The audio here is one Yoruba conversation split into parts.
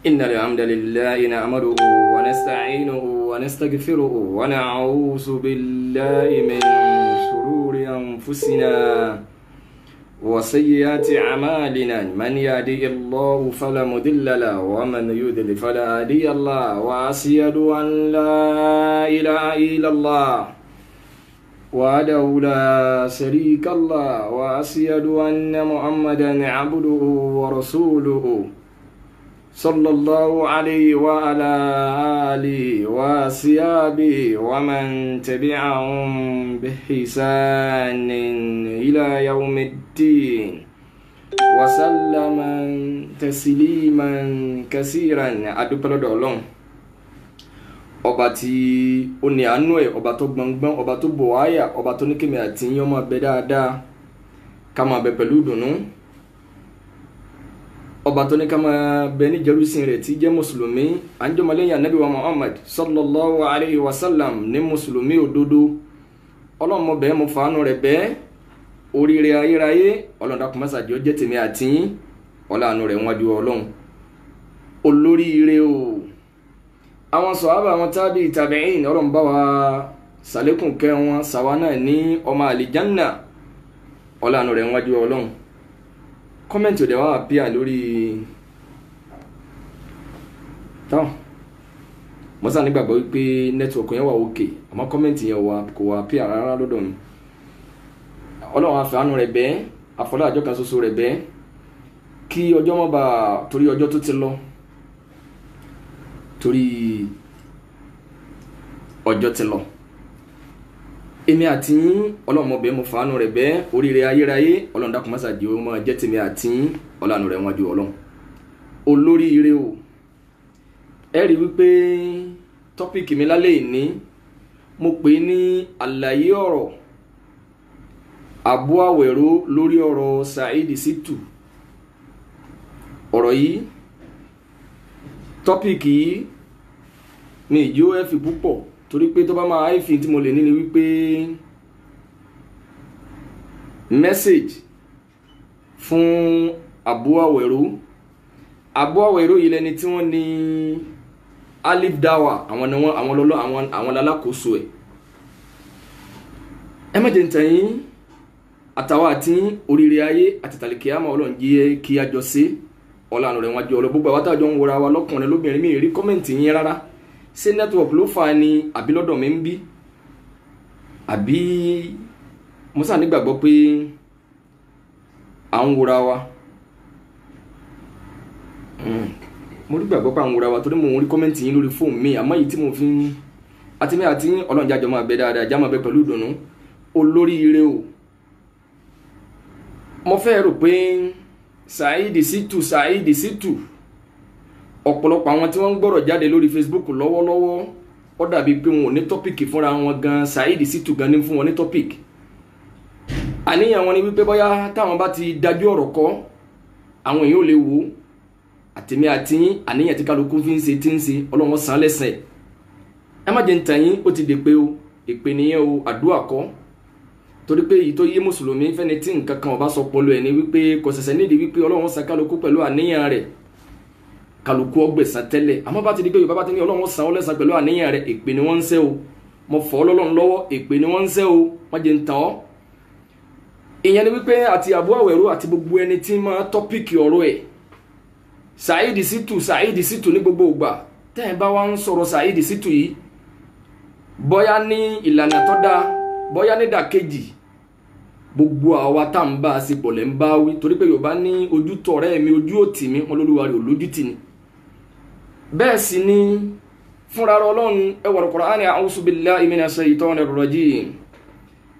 إن الحمد لله نحمده ونستعينه ونستغفره ونعوذ بالله من شرور أنفسنا وسيئات أعمالنا من يهده الله فلا مضل له ومن يضلل فلا هادي له وأشهد أن لا إله إلا الله وحده لا شريك له وأشهد أن محمدا عبده ورسوله صلى الله عليه وعلى آله وصحبه ومن تبعهم بإحسان إلى يوم الدين وسلم تسليما كثيرا. adúpẹ́ lọ́dọ̀ Ọlọ́run ọba tí ó ní àánú ẹ̀, ọba tó gbọngbọ́n, ọba tó bọ̀ wáyà, ọba tó ní kémi àti yín ọmọ abẹ dáadáa ká máa bẹ pẹ̀lú ìdùnnú, ọba tó ní ká máa bẹ ní jẹrúsìn rẹ̀ tí jẹ́ mùsùlùmí àńjọmọlẹ́yìn Ànábì wa Muhammad sallallahu alayhi wa sallam ní mùsùlùmí òdodo. Ọlọ́run mo bẹ̀ mo fàánú rẹ̀ bẹ́ẹ̀ oríire ayérayé Ọlọ́run dákun má ṣàjẹ́ ó jẹ́ tèmi àti yín ọláàánú rẹ̀ wájú Ọlọ́run olóríire o. Àwọn sọ̀hábà àwọn tabi'in Ọlọ́run bá wa ṣàlékún kẹ́ wọn ṣàwa náà ní ọmọ àlìjánà ọláàánú rẹ̀ wájú Ọlọ́run. Kọ́mẹ̀ntì òdẹ̀ wá appear lórí tán mọ́sá nígbàgbọ́ wípé nẹ́tíwọ̀kì yẹn wà òkè àmọ́ kọ́mẹ̀ntì yẹn kò wà appear rárá lọ́dọ̀ mi. Ọlọ́run àfẹ́hánú rẹ̀ bẹ́ẹ̀ àfọlá àjọ kan ṣoṣo rẹ̀ bẹ́ẹ̀ kí ọjọ́ mọ́ bá torí ọjọ́ tó ti lọ, torí ọjọ́ ti lọ. Èmi àti yín Ọlọ́run mo bẹ̀ mo fàánú rẹ̀ bẹ́ẹ̀ oríire ayérayé Ọlọ́run dákun má ṣàjẹ́ ó máa jẹ́ tèmi àti yín ọláàánú rẹ̀ wájú Ọlọ́run olóríire o. Ẹ rí wípé tọ́pìkì mi lálẹ́ ìní mo pè ní àlàyé ọ̀rọ̀ Abu Awero lórí ọ̀rọ̀ Saheed Shittu. Ọ̀rọ̀ yìí tọ́pìkì yìí mi ìjó ẹ̀fì púpọ̀ torí pé tó bá máa àìfin tí mo lè ní ni wípé message fún Abu Awero. Abu Awero yìí lẹni tí wọ́n ní Alif Dawa, àwọn alákòóso ẹ̀. Ẹ má jẹ́ ń tàn yín àtàwọn àti oríire ayé àti tàlìkìyàmọ̀ Ọlọ́run jí kí a jọ sí ọláàánú rẹ̀ wájú Ọlọ́run. Gbogbo àwọn tájọ ń wọra wa lọ́kùnrin lóbìnrin mi rí kọ́mẹ̀ntì yín rárá. Ṣé network ló fà ní àbí lọ́dọ̀ mi ń bí àbí mo sá nígbàgbọ́ pé à ń wọra wa. Mo rí gbàgbọ́ pé à ń wọra wa torí mo ń rí kọ́mẹ̀ntì yín lórí fóònù mi, àmọ́ yìí tí mo fi ń àti mi àti Ọlọ́run jájọ máa bẹ dáadáa, já máa bẹ pẹ̀lú ìdùnnú olóríire o. Mo fẹ́ rò pé Saheed Shittu ọ̀pọ̀lọpọ̀ àwọn tí wọ́n ń gbọ́rọ̀ jáde lórí Facebook lọ́wọ́lọ́wọ́ ó dàbí pé wọn ò ní tọ́pìkì fúnra wọn gan. Saheed Shittu gan ní fún wọn ní tọ́pìkì. Àníyàn wọn ni wípé bóyá táwọn bá ti dájú ọ̀rọ̀ kọ́ àwọn èèyàn ò lè wò àtèmi àti yín àníyàn tí kálukú fi ń ṣe tí ń ṣe Ọlọ́run san lẹ́sẹ̀. Ẹ má jẹ́ ń tàn yín ó ti dè pé o èpè nìyẹn o, àdúrà kọ́. Torí pé èyí tó yé mùsùlùmí fẹ́ni tí nǹkan kan ọba sọ pọ̀lú ẹ̀ ni wípé kò ṣẹ̀ṣẹ̀ nídìí wípé Ọlọ́run san kálukú pẹ̀lú àníyàn rẹ̀, kálukú ọgbẹ̀sán tẹ́lẹ̀. Àmọ́ bá ti di pé Yorùbá bá ti ní Ọlọ́run san ọ́ lẹ́san pẹ̀lú àníyàn rẹ̀, èpè ni wọ́n ń ṣẹ́ o. Mo fọ́ Ọlọ́run lọ́wọ́, èpè ni wọ́n ń ṣẹ́ o, wọ́n jẹ́ ń tàn ọ́. Ìyẹn ni wípé àti Abu Awero àti gbogbo ẹni tí máa tọ́pìkì ọ̀rọ̀ ẹ̀ Saheed Shittu ní gbogbo ìgbà tẹ́ ẹ bá wá ń sọ̀rọ̀ Saheed Shittu yìí bóyá ní ìlànà tó dáa bóyá ní ìdàkejì gbogbo àwa tá ń bá a ṣe pọ̀ lẹ́ ń bá wí. Torí pé Yorùbá ní ojú tọ̀rẹ́ mi ojú òtì mi wọn lólúwa rẹ̀ olójútì ni. Bẹ́ẹ̀ sì ni fúnra Ọlọ́run ẹ wọ̀rọ̀ Qur'ani a'udhu billahi minash shaitonir rajim.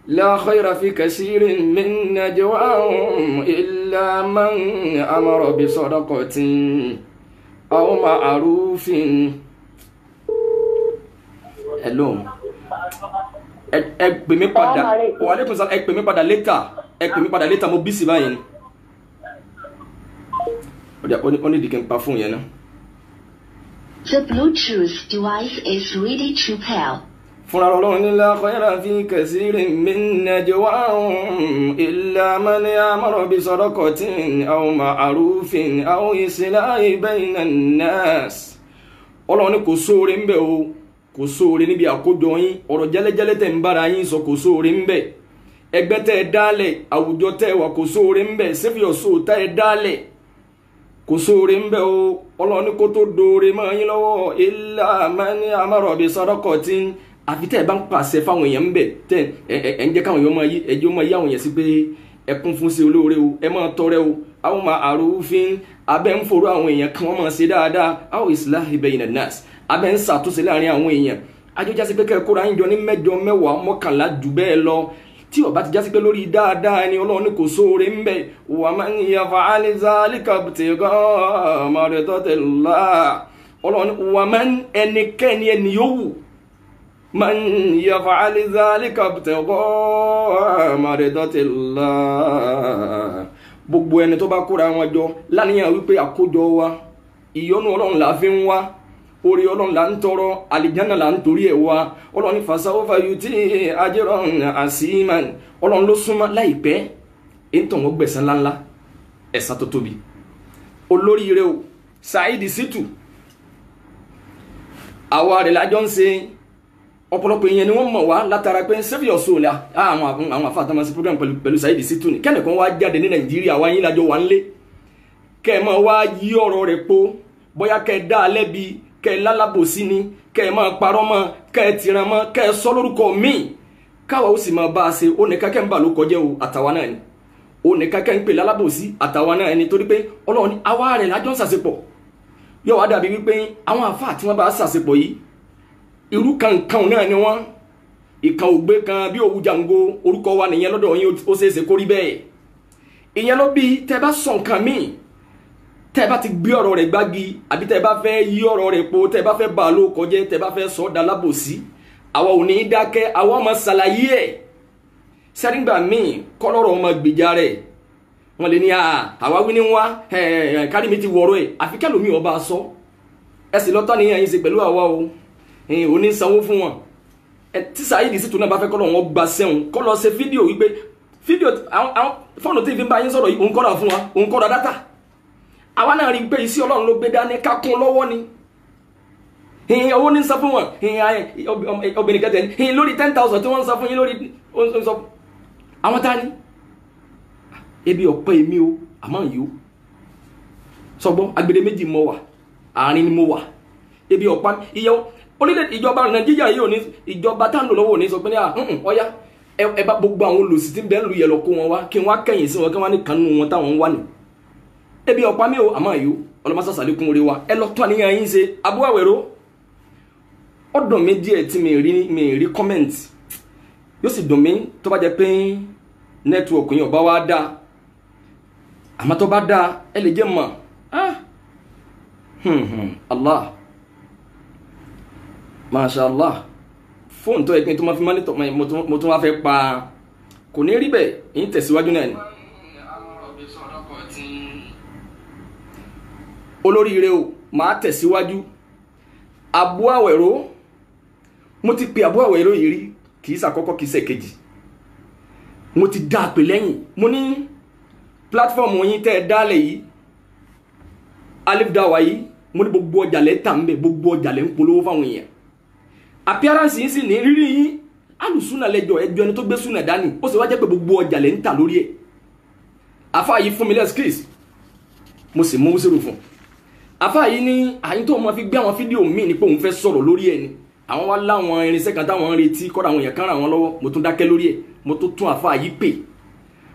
La khayra fi kathirin min najwahum illa man amara bi sadaqatin aw ma'rufin. Hello. Ẹ pè mí padà. Wa alaikum salam. Ẹ pè mí padà later. Mo busy báyìí ni. Ó ní dìkẹ́ ń pa fún yẹn náà. The Bluetooth device is ready to pair. fúnra Ọlọ́run ní la khayra fi kathirin min najwahum illa man amara bi sadaqatin aw ma'rufin aw islahin baynan nas. Ọlọ́run ní kò sóore ń bẹ o, kò sóore níbi àkójọ yín, ọ̀rọ̀ jẹ́lẹ́jẹ́lẹ́ tẹ́ ń bára yín sọ kò sóore ń bẹ, ẹgbẹ́ tẹ́ ẹ dálẹ̀, àwùjọ tẹ́ ẹ wà kò sóore ń bẹ, save your soul tẹ́ ẹ dálẹ̀ kò sóore ń bẹ o. Ọlọ́run ní kó tó dóore mọ́ yín lọ́wọ́ illa man amara bi sadaqatin, àfi tẹ́ ẹ bá ń pàṣẹ fáwọn èèyàn ń bẹ tẹ́ ẹ ń jẹ́ káwọn èèyàn máa yí ẹjọ́ máa yí àwọn èèyàn sí pé ẹ kún fún sí olóore o, ẹ máa tọrẹ o, àwọn máa àròfin abẹ́ ń forú àwọn èèyàn kan wọ́n máa ṣe dáadáa, àwọn islahi bayna nas abẹ́ ń ṣàtúnṣe láàrin àwọn èèyàn. Ajọ́já sí pé kẹ́ ẹ kóra yín jọ ní 8 10 11 jù bẹ́ẹ̀ lọ, tí ó bá ti jásí pé lórí dáadáa ni Ọlọ́run ní kò sóore ń bẹ. Wa man yaf'al dhalika ibtigha'a mardatillah. Ọlọ́run ní wa man ẹnikẹ́ni ẹni yòówù, man yaf'al dhalika ibtigha'a mardatillah, gbogbo ẹni tó bá kóra wọn jọ láníyàn wípé àkójọ wa ìyọ́nú Ọlọ́run la fi ń wá, orí Ọlọ́run la ń tọrọ, àlìjánà la ń torí ẹ̀ wá. Ọlọ́run ní fasawfa yuti ajran asiman. Ọlọ́run ló súnmọ́ láìpẹ́ ètò wọn gbẹ̀san ńláńlá, ẹ̀san tó tóbi. Olóríire o Saheed Shittu, àwa rẹ̀ lájọ́ ń ṣe, ọ̀pọ̀lọpọ̀ èèyàn ni wọ́n mọ̀ wá látara pé save your soul àwọn àfáàtàmọ́ sí program pẹ̀lú Saheed Shittu ni kẹ́nìkan wá jáde ní Nàìjíríà wá yín lájọ wà ń lé kẹ́ ẹ máa wá yí ọ̀rọ̀ rẹ̀ po, bóyá kẹ́ ẹ dá a lẹ́bi, kẹ́ ẹ lálábòsí ni, kẹ́ ẹ máa parọ́ mọ́, kẹ́ ẹ tìran mọ́, kẹ́ ẹ sọ lórúkọ míì, káwa ó sì máa bá a ṣe. Ó ní kákẹ́ ń bà ló kọjẹ́ o, àtàwa náà ni. Ó ní kákẹ́ ń pè lálábòsí, àtàwa náà ni, torí pé Ọlọ́run ní àwa rẹ̀ lájọ́ ń ṣàṣepọ̀. Yóò wá dàbí wípé àwọn àfáà tí wọ́n bá ṣàṣepọ̀ yìí irú kankan náà ni wọ́n, ìkan ògbé kan bí òwú jàǹgó, orúkọ wa nìyẹn lọ́dọ̀ yín, ó ṣeéṣe kó rí bẹ́ẹ̀. Ìyẹn ló bí tẹ́ bá sọ nǹkan míì, tẹ́ bá ti gbé ọ̀rọ̀ rẹ̀ gbági, àbí tẹ́ bá fẹ́ yí ọ̀rọ̀ rẹ̀ po, tẹ́ bá fẹ́ bà ló kọjẹ́, tẹ́ bá fẹ́ sọ dá lábòsí, àwa ò ní dákẹ́, àwa máa ṣàlàyé ẹ̀. Sẹ́rígbà míì kọ́lọ́rọ̀ ọmọ gbèjà rẹ̀, wọ́n lè ní àwa wí ní wá kárí mi ti wọ̀rọ̀ ẹ̀, àfi kẹ́lòmí ọba sọ. Ẹ sì lọ́tọ́ ní ẹ̀yin ṣe pẹ̀lú àwa o, ò ní sanwó fún wọn. Tí Saheed Shittu náà bá fẹ́ kọ́lọ̀ wọn gba sẹ́wọ̀n, kọ́ lọ ṣe fídíò wípé fídíò àwọn fọ́ọ̀nù tí fi ń bá yín sọ̀rọ̀ yìí òun kọ́ra fún wa, òun kọ́ra dátà. Àwa náà rí pé iṣẹ́ Ọlọ́run ló gbé dání ká kún lọ́wọ́ ni. Owó ní sọ fún wọn, obìnrin kẹtẹ lórí 10,000 tí wọ́n ń sọ fún yín lórí àwọn tá ní. Ebi ọ̀pẹ́ èmi o, àmọ́ yìí o. Sọgbọ́n agbede méjì mo wà, àárín ni mo wà. Ebi ọ̀pá ìyẹn orílẹ̀ ìjọba Nàìjíríà yìí ò ní, ìjọba tá ń lò lọ́wọ́ ò ní sọ pé ní ọ̀yá ẹ bá gbogbo àwọn olùsí tí ń bẹ́ẹ̀ lù yẹ lọ kó wọn wá, kí wọ́n á kẹ́yìn sí wọn, kí wọ́n á ní kanú wọn táwọn ń wá ní. Ebi ọ̀pá mi o, àmọ́ yìí o, ọlọ́mọsàsàlékún orí wa, ẹ lọ tó àníyàn yín ṣe. Abu Awero ó dùn mí díẹ̀ tí mi rí comment, yóò sì dùn mí tó bá jẹ́ pé network yẹn ọba wa dá, àmọ́ tó bá dá ẹ lè jẹ́ mọ̀ Allah Masha Allah, fóònù tó ẹgbẹ́ tó máa fi monitor mo tún wá fẹ́ pa, kò ní rí bẹ́ẹ̀, yín tẹ̀síwájú náà ni. Olóríire o, máa tẹ̀síwájú. Abu Awero, mo ti pe Abu Awero yìí rí, kìí ṣàkọ́kọ́ kìí ṣèkejì. Mo ti dá pè lẹ́yìn, mo ní platform yín tẹ́ ẹ dálẹ̀ yìí, Alif Dawa yìí, mo ní gbogbo ọjà lẹ́ tà ń bẹ̀, gbogbo ọjà lẹ́ ń polówó fáwọn èèyàn. Appearance yìí sì ní rírí yín, alùsúnà lẹ́jọ́ ẹjọ́ ẹni tó gbé súnà dání, ó sì wá jẹ́ pé gbogbo ọjà lẹ́ ń tà lórí ẹ̀. Àfáà yìí fún mi lẹ́skìs, mo sì mú wúsírù fún. Àfáà yìí ní àyín tó máa fi gbé àwọn fídíò míì ní pé òun fẹ́ sọ̀rọ̀ lórí ẹ̀ ni. Àwọn wá láwọn irinṣẹ́ kan táwọn ń retí kọ́ra àwọn èèyàn kan ràn wọ́n lọ́wọ́, mo tún dákẹ́ lórí ẹ̀, mo tó tún àfáà yìí pè.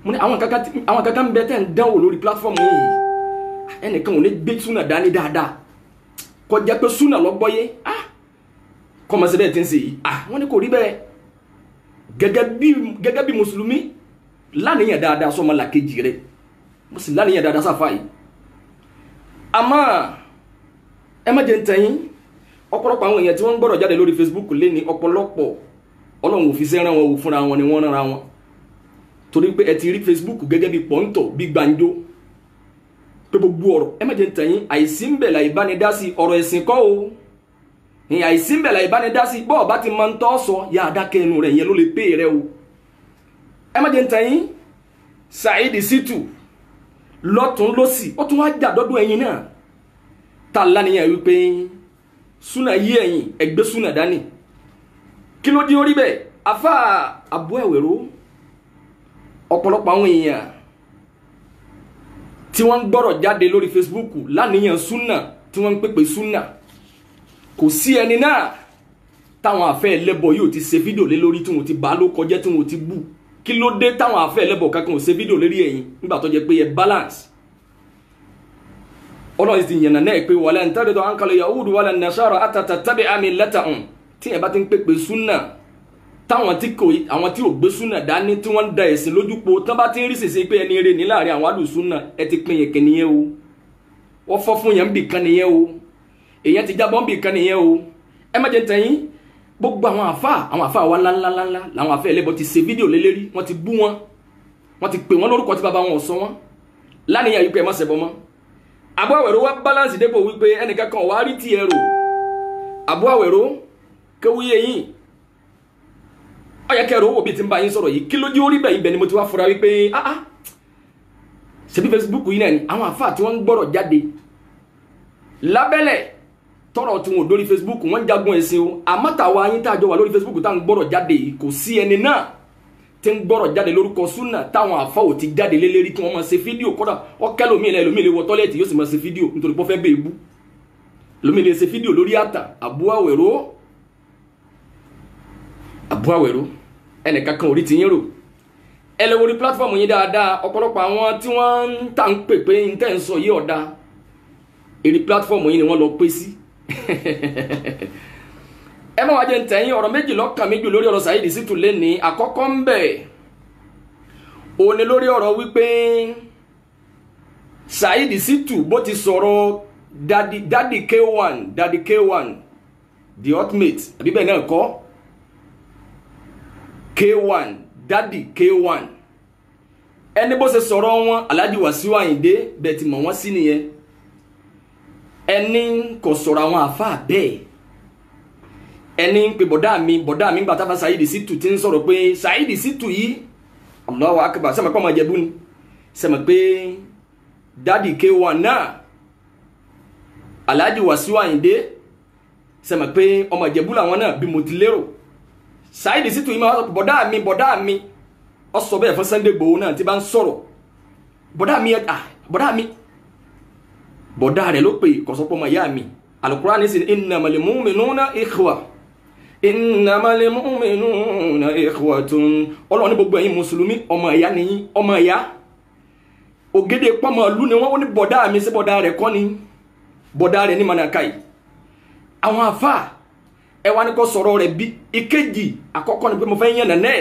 Mo ní àwọn kankan ń bẹ tẹ́ ń dánwò lórí platform yìí, ẹnìkan ò ní gbé súnà dání dáadáa, kọjá pé súnà lọ́gbọ́yé, kọ́mọ sí bẹ́ẹ̀ tí ń ṣe yìí, wọ́n ní kò rí bẹ́ẹ̀. Gẹ́gẹ́ bí mùsùlùmí láníyàn dáadáa sọ́mọ làkejì rẹ̀, mo sì láníyàn dáadáa sáfà yìí. Àmọ́ ẹ má jẹ́ ń tẹ̀yìn, ọ̀pọ̀lọpọ̀ àwọn èèyàn tí wọ́n ń gbọ́dọ̀ jáde lórí Facebook lé ní ọ̀pọ̀lọpọ̀ Ọlọ́run ò fi sẹ́ràn wọn, ò fúnra wọn ni wọ́n rán wọn, torí pé ẹ ti rí Facebook gẹ́gẹ́ bí pọ́ńtọ̀ bí gbàǹjo pé gbogbo ọ̀rọ̀ ẹ má jẹ́ ń tẹ̀yìn, àìsí ń bẹ̀ láì bá ní dá sí ọ̀rọ̀ ẹ̀sìn kọ́ o, ìyà ìsínbẹ̀lẹ̀ ìbánidásí bọ́ọ̀ bá ti máa ń tọ́ sọ yà àdákẹ́ ẹnu rẹ̀ yẹn ló lè pè rẹ o ẹ má jẹ́ ń tẹ̀yìn Saheed Shittu lọ́tún lọ́sì ó tún wá jà dọ́dún ẹ̀yìn náà ta lánìyàn wípé súnà yí ẹ̀yìn ẹgbẹ́ súnà dání kí ló dé orí bẹ́ẹ̀ afá Abu Ewero ọ̀pọ̀lọpọ̀ àwọn èèyàn tí wọ́n ń gbọ́rọ̀ jáde lórí Facebook lánìyàn súnà tí wọ́n ń pèpè súnà kò sí ẹni náà táwọn àfẹ́ ẹlẹ́bọ yóò ti ṣe fídíò lé lórí tí wọ́n ti bá ló kọjẹ́ tí wọ́n ti bú kí ló dé táwọn àfẹ́ ẹlẹ́bọ kankan ò ṣe fídíò lérí ẹ̀yìn nígbà tó jẹ́ pé ẹ balance ọlọ́run ti yànnà náà pé wala ń tẹ́rẹ̀dọ̀ àǹkàlẹ̀ yahudu wala nasara àtàtàtàbí àmì lẹ́tà hàn tí ẹ bá ti ń pèpè súnà táwọn tí ò gbé súnà dání tí wọ́n ń da ẹ̀sìn lójúpo tán bá ti ń rí sèse pé ẹni eré ní láàrin àwọn àlù súnà ẹ ti pín yẹn kẹ́niyẹn o wọ́n fọ́ fún yẹn ń bì kan nìyẹn o èyàn ti jábọ́ ń bì kan nìyẹn o ẹ má jẹ́ tẹ̀yìn gbogbo àwọn àfà wa ńláńláńlá làwọn àfẹ́ ẹlẹ́bọ ti ṣe fídíò lélẹ́rí wọ́n ti bú wọn wọ́n ti pè wọ́n lórúkọ tí bàbá wọn ò sọ wọn lánìyàn yìí pé ẹ má ṣẹbọ mọ́ Abu Ewero wá balance dépò wípé ẹnìkan kan wá rí ti ẹrù Abu Ewero kéwúyé yìí ó yẹ kẹrù owó bí ti ń bá yín sọ̀rọ̀ yìí kí ló dé orí bẹ́ẹ̀ ibẹ̀ ni mo ti wá fura wípé ṣebí Facebook yìí náà ni àwọn àfáà tí wọ́n ń gbọ́rọ̀ jáde lábẹ́lẹ̀ tọ́rọ̀ tí wọ́n lórí Facebook wọ́n ń jagun ẹ̀sìn o àmọ́ tàwa yín tá a jọ wà lórí Facebook tá à ń gbọ́rọ̀ jáde yìí kò sí ẹni náà tí ń gbọ́rọ̀ jáde lórúkọ súnà táwọn àfáà ò ti jáde lélẹ́rí kí wọ́n máa ṣe fídíò kódà ọ̀kẹ́lòmíì lè wọ tọ́lẹ̀tì yóò sì máa ṣe fídíò nítorí pé ó fẹ́ bẹ́ẹ̀ bú lómi lè ṣe fídíò lórí àtà Abu Ewero ẹnìkan kan orí ti yín rò ẹ lè wo orí platform yín dáadáa ọ̀pọ̀lọpọ̀ àwọn tí wọ́n ń tà ń pè pé ń tẹ̀ ń sọ yìí ọ̀dà èrè platform yín ni wọ́n lọ pé sí ẹ má wá jẹ́ ń tẹ̀yìn ọ̀rọ̀ méjì lọ́kàn méjì lórí ọ̀rọ̀ Saheed Shittu lẹ́ni àkọ́kọ́ ń bẹ̀ òní lórí ọ̀rọ̀ wípé Saheed Shittu bó ti sọ̀rọ̀ Daddy K1 the ultimate àbí bẹ́ẹ̀ náà kọ́ K1 Daddy K1 ẹni bó ṣe sọ̀rọ̀ wọn Alhaji Wasiu Ayinde bẹ́ẹ̀ ti mọ̀ wọ́n sí nìyẹn ẹni kò sọ̀rọ̀ àwọn àfáà bẹ́ẹ̀ ẹni ń pe bọ̀dá mi gbà táfà Saheed Shittu ti ń sọ̀rọ̀ pé Saheed Shittu yìí Allahu Akbar sẹ́mi pé ọmọ Ìjẹ̀bú ni sẹ́mi pé Daddy K1 náà Alhaji Wasiu Ayinde sẹ́mi pé ọmọ Ìjẹ̀bú làwọn náà bí mo ti lérò Saheed Shittu yìí máa sọ bọ̀dá mi ọ sọ bẹ́ẹ̀ fún Sunday Igboho náà tí bá ń sọ̀rọ̀ bọ̀dá rẹ̀ ló pè kọ̀sọ́pọ̀ ọmọ ìyá mi Al-Qur'an ní innamal mu'minuna ikhwa ọlọ́run ní gbogbo ẹ̀yin mùsùlùmí ọmọ ìyá nìyí ọmọ ìyá ògèdè pọ́mọ ìlú ni wọ́n ní bọ̀dá mi sí bọ̀dá rẹ̀ kọ́ ni bọ̀dá rẹ̀ ní manakai àwọn àfà ẹwà ní kò sọ̀rọ̀ rẹ̀ bí ìkejì àkọ́kọ́ ni pé mo fẹ́ yẹn nànẹ́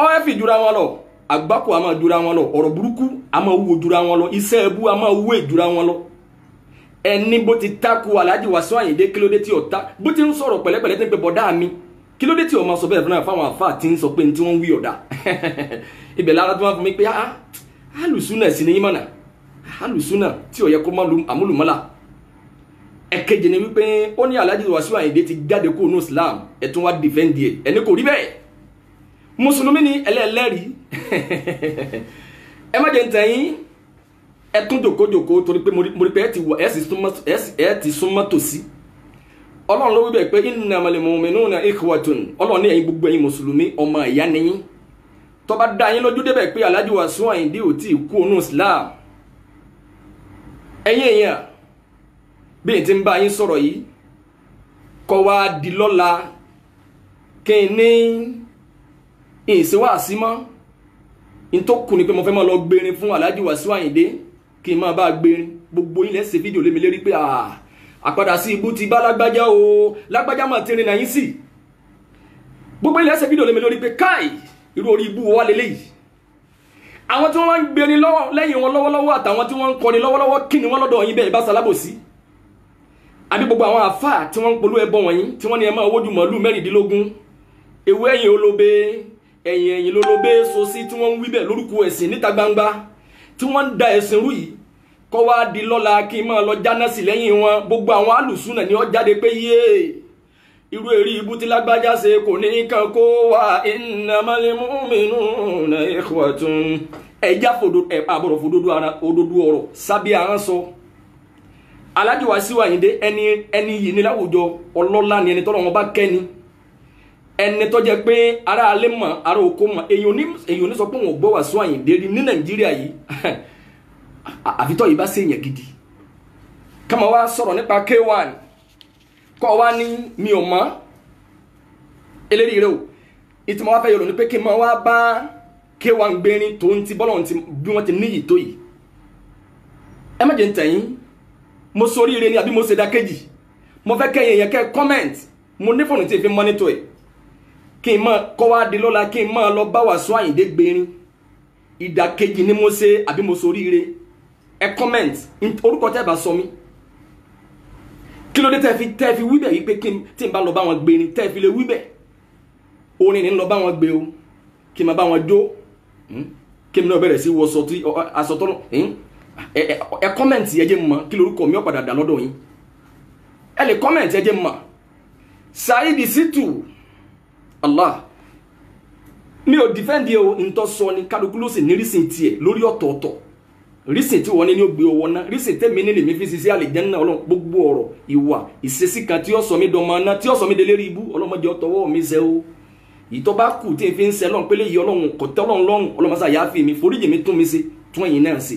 ọ́ fi jura wọn lọ àgbákò a máa jura wọn lọ ọ̀rọ̀ burúkú a máa wúwo jura wọn lọ iṣẹ́ ẹbú a máa wúwo jura wọn lọ ẹni bó ti takú Alhaji Wasiu Ayinde kílódé tí ọ̀tá bó ti ń sọ̀rọ̀ pẹ̀lẹ́pẹ̀lẹ́ tí ń pe bọ̀dá mi kílódé tí ọmọ sọ bẹ́ẹ̀ fún àwọn àfáà tí ń sọ pé tí wọ́n ń wí ọ̀dà ibẹ̀ lára tó wá fún mi pé alùsúnà sí ni yímọ̀nà alùsúnà tí ò yẹ kó má àmúlùmọ́là ẹ̀kejì ni wípé ó ní Alhaji Wasiu Ayinde ti jáde kó nù Islam ẹ̀tún wá dìfẹ́ǹdì ẹ̀ ẹni kò rí bẹ́ẹ̀ mùsùlùmí ni ẹlẹ́ẹ̀lẹ́rìí ẹ má jẹ́ ń tẹ̀yìn ẹtún jòkójòkó torí pé mo rí pé ẹ ti súnmọ́ tòsí ọlọ́run ló wí bẹ́ẹ̀ pé innamal mu'minuna ikhwatun ọlọ́run ní ẹ̀yin gbogbo ẹ̀yin mùsùlùmí ọmọ ìyá nìyí tó bá dá yín lójú débẹ̀ pé Alhaji Wasiu Ayinde ò tí ì kú ònú Islam ẹ̀yin èèyàn bí n ti ń bá yín sọ̀rọ̀ yìí kọ́ wá di lọ́la kí n ní ìṣèwà sí mọ́ in tó kù ni pé mo fẹ́ máa lọ gbérin fún Alhaji Wasiu Ayinde kí n máa bá gbérin gbogbo yín lẹ́ ṣe fídíò lé mi lérí pé àpadà sí ibú ti bá lágbájá o lágbájá máa ti rìnà yín sí gbogbo yín lẹ́ ṣe fídíò lé mi lórí pé káì irú orí ibú wa lélẹ́yìí àwọn tí wọ́n máa ń gbérin lẹ́yìn wọn lọ́wọ́lọ́wọ́ àtàwọn tí wọ́n ń kọrin lọ́wọ́lọ́wọ́ kí ni wọ́n lọ́dọ̀ yín bẹ́ẹ̀ bá salábòsí àbí gbogbo àwọn àfáà tí wọ́n ń polú ẹbọ wọ̀nyí tí wọ́n ní ẹ máa wójú màálù 16 ewé ẹ̀yìn olóbe ẹ̀yìn lólobé so sí tí wọ́n ń wí bẹ̀ lórúkọ ẹ̀sìn níta gbangba tí wọ́n ń da ẹ̀sìn rú yìí kọ́ wá di lọ́la kí n máa lọ jáná sí lẹ́yìn wọn gbogbo àwọn alùsùnà ni ó jáde pé yéé irú èrè ibú tí lágbájá ṣe kò ní kan kó wá innamal mu'minuna ikhwatun ẹjá àbọ̀rọ̀ fòdodo ọ̀rọ̀ sábẹ́ àrán sọ Alhaji Wasiu Ayinde ẹni yìí ní láwùjọ ọlọ́lá ni ẹni tọ́lọ́ wọn bá kẹ́ni ẹni tó jẹ́ pé ara alẹ́ mọ̀ ara oko mọ̀ èyàn ní sọ pé wọn gbọ́ Wasiu Ayinde rí ní Nàìjíríà yìí àfitọ́ yìí bá sí èyàn gidi kama wá sọ̀rọ̀ nípa K1 kọ́ wá ní mi ò mọ̀ eléri rẹ̀ o ìtìmọ̀ wá fẹ́ yọ̀rọ̀ ní pé kí n máa wá bá K1 gbérin tó ń ti bọ́lọ̀ bí wọ́n ti níyì tó yìí ẹ má jẹ́ ń tẹ̀yìn mo sórí ire ni àbí mo ṣe dákejì mo fẹ́ kẹ́yìn èèyàn kẹ́ comment mo ní fóònù tí ì fi mọ́nítọ̀ ẹ̀ kí n máa kọ́ wá di lọ́la kí n máa lọ bá Wasiu Ayinde gbérin ìdákejì ni mo ṣe àbí mo sórí ire ẹ comment orúkọ tẹ́ bá sọ mí kí ló dé tẹ́ fi wíbẹ̀ yìí pé tí n bá lọ bá wọn gbérin tẹ́ fi lè wíbẹ̀ orin ni ń lọ bá wọn gbé o kí n máa bá wọn jó kí n náà bẹ̀rẹ̀ sí wọṣọ tí aṣọ tọ́lọ́ ẹ kọ́mẹ̀ntì ẹ jẹ́ mọ̀ kí lórúkọ mi ó padà dà lọ́dọ̀ yín ẹ lè kọ́mẹ̀ntì ẹ jẹ́ mọ̀ Saheed Shittu Allah mi ò dìfẹ́ǹdì o ntọ́ sọ ni kálukú ló sì ní rísìn tiẹ̀ lórí ọ̀tọ̀ọ̀tọ̀ rísìn tí wọ́n ní ó gbé owó ná rísìn tẹ́mi ní lèmi fi ṣiṣẹ́ àlìjẹ́nnà Ọlọ́run gbogbo ọ̀rọ̀ ìwà ìṣesí kan tí ó sọ mí dọmọ ná tí ó sọ mí délé rí ibú ọlọ́mọdé ọtọwọ́ mi ṣe o ìtọ́ bá kù tí n fi ń ṣe lọ́n pélé yìí Ọlọ́run kò tẹ́ Ọlọ́run lọ́rùn ọlọ́mọṣà yá fi mi foríjì mi tún mi ṣe tún ẹ̀yìn náà ṣe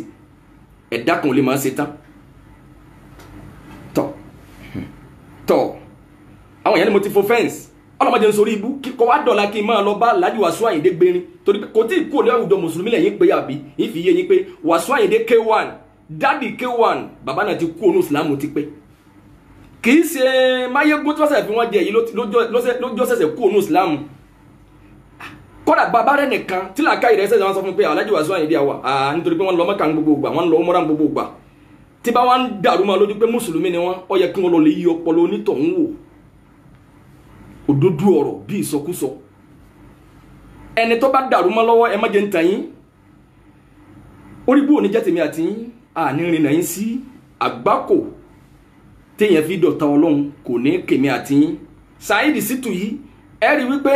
ẹ̀dá kan ò lè máa ṣe tán tọ́ àwọn èèyàn ni mo ti fo fẹ́ǹsì ọlọ́mọdé ń sorí ibú kọ́ wá dọ̀la kí n máa lọ bá Alhaji Wasiu Ayinde gbérin torí pé kò tí ì kú ní àwùjọ mùsùlùmí lẹ́yìn pé àbí ìfi yé yín pé Wasiu Ayinde K1 dádì K1 bàbá náà ti kú onú ìsìlámù ti pé kì í ṣe máyégún tí wọ́n sẹ̀ fi wọ́n jẹ yìí lójó ṣẹ̀ṣẹ̀ kú onú ìsìlámù kódà bàbá rẹ̀ nìkan tí làákàyè rẹ̀ ṣẹ̀ṣẹ̀ wọ́n sọ fún pé Alhaji Wasiu Ayinde àwà nítorí pé wọ́n lọ Mẹ́kà gbogbo ìgbà wọ́n lọ Umrah gbogbo ìgbà tí bá wọ́n ń dàrú mọ́ lójú pé mùsùlùmí ni wọ́n ó yẹ kí wọ́n lọ lè yí ọpọlọ onítọ̀hún wò òdodo ọ̀rọ̀ bí ìsọkúsọ ẹni tó bá dàrú mọ́ lọ́wọ́ ẹ má jẹ́ ń tàn yín orí bú òní jẹ́ tèmi àti yín àní rìn náà yín sí àgbákò téèyàn fi dọ̀tá Ọlọ́run kò ní kèmí àti yín Saheed Shittu yìí ẹ rí wípé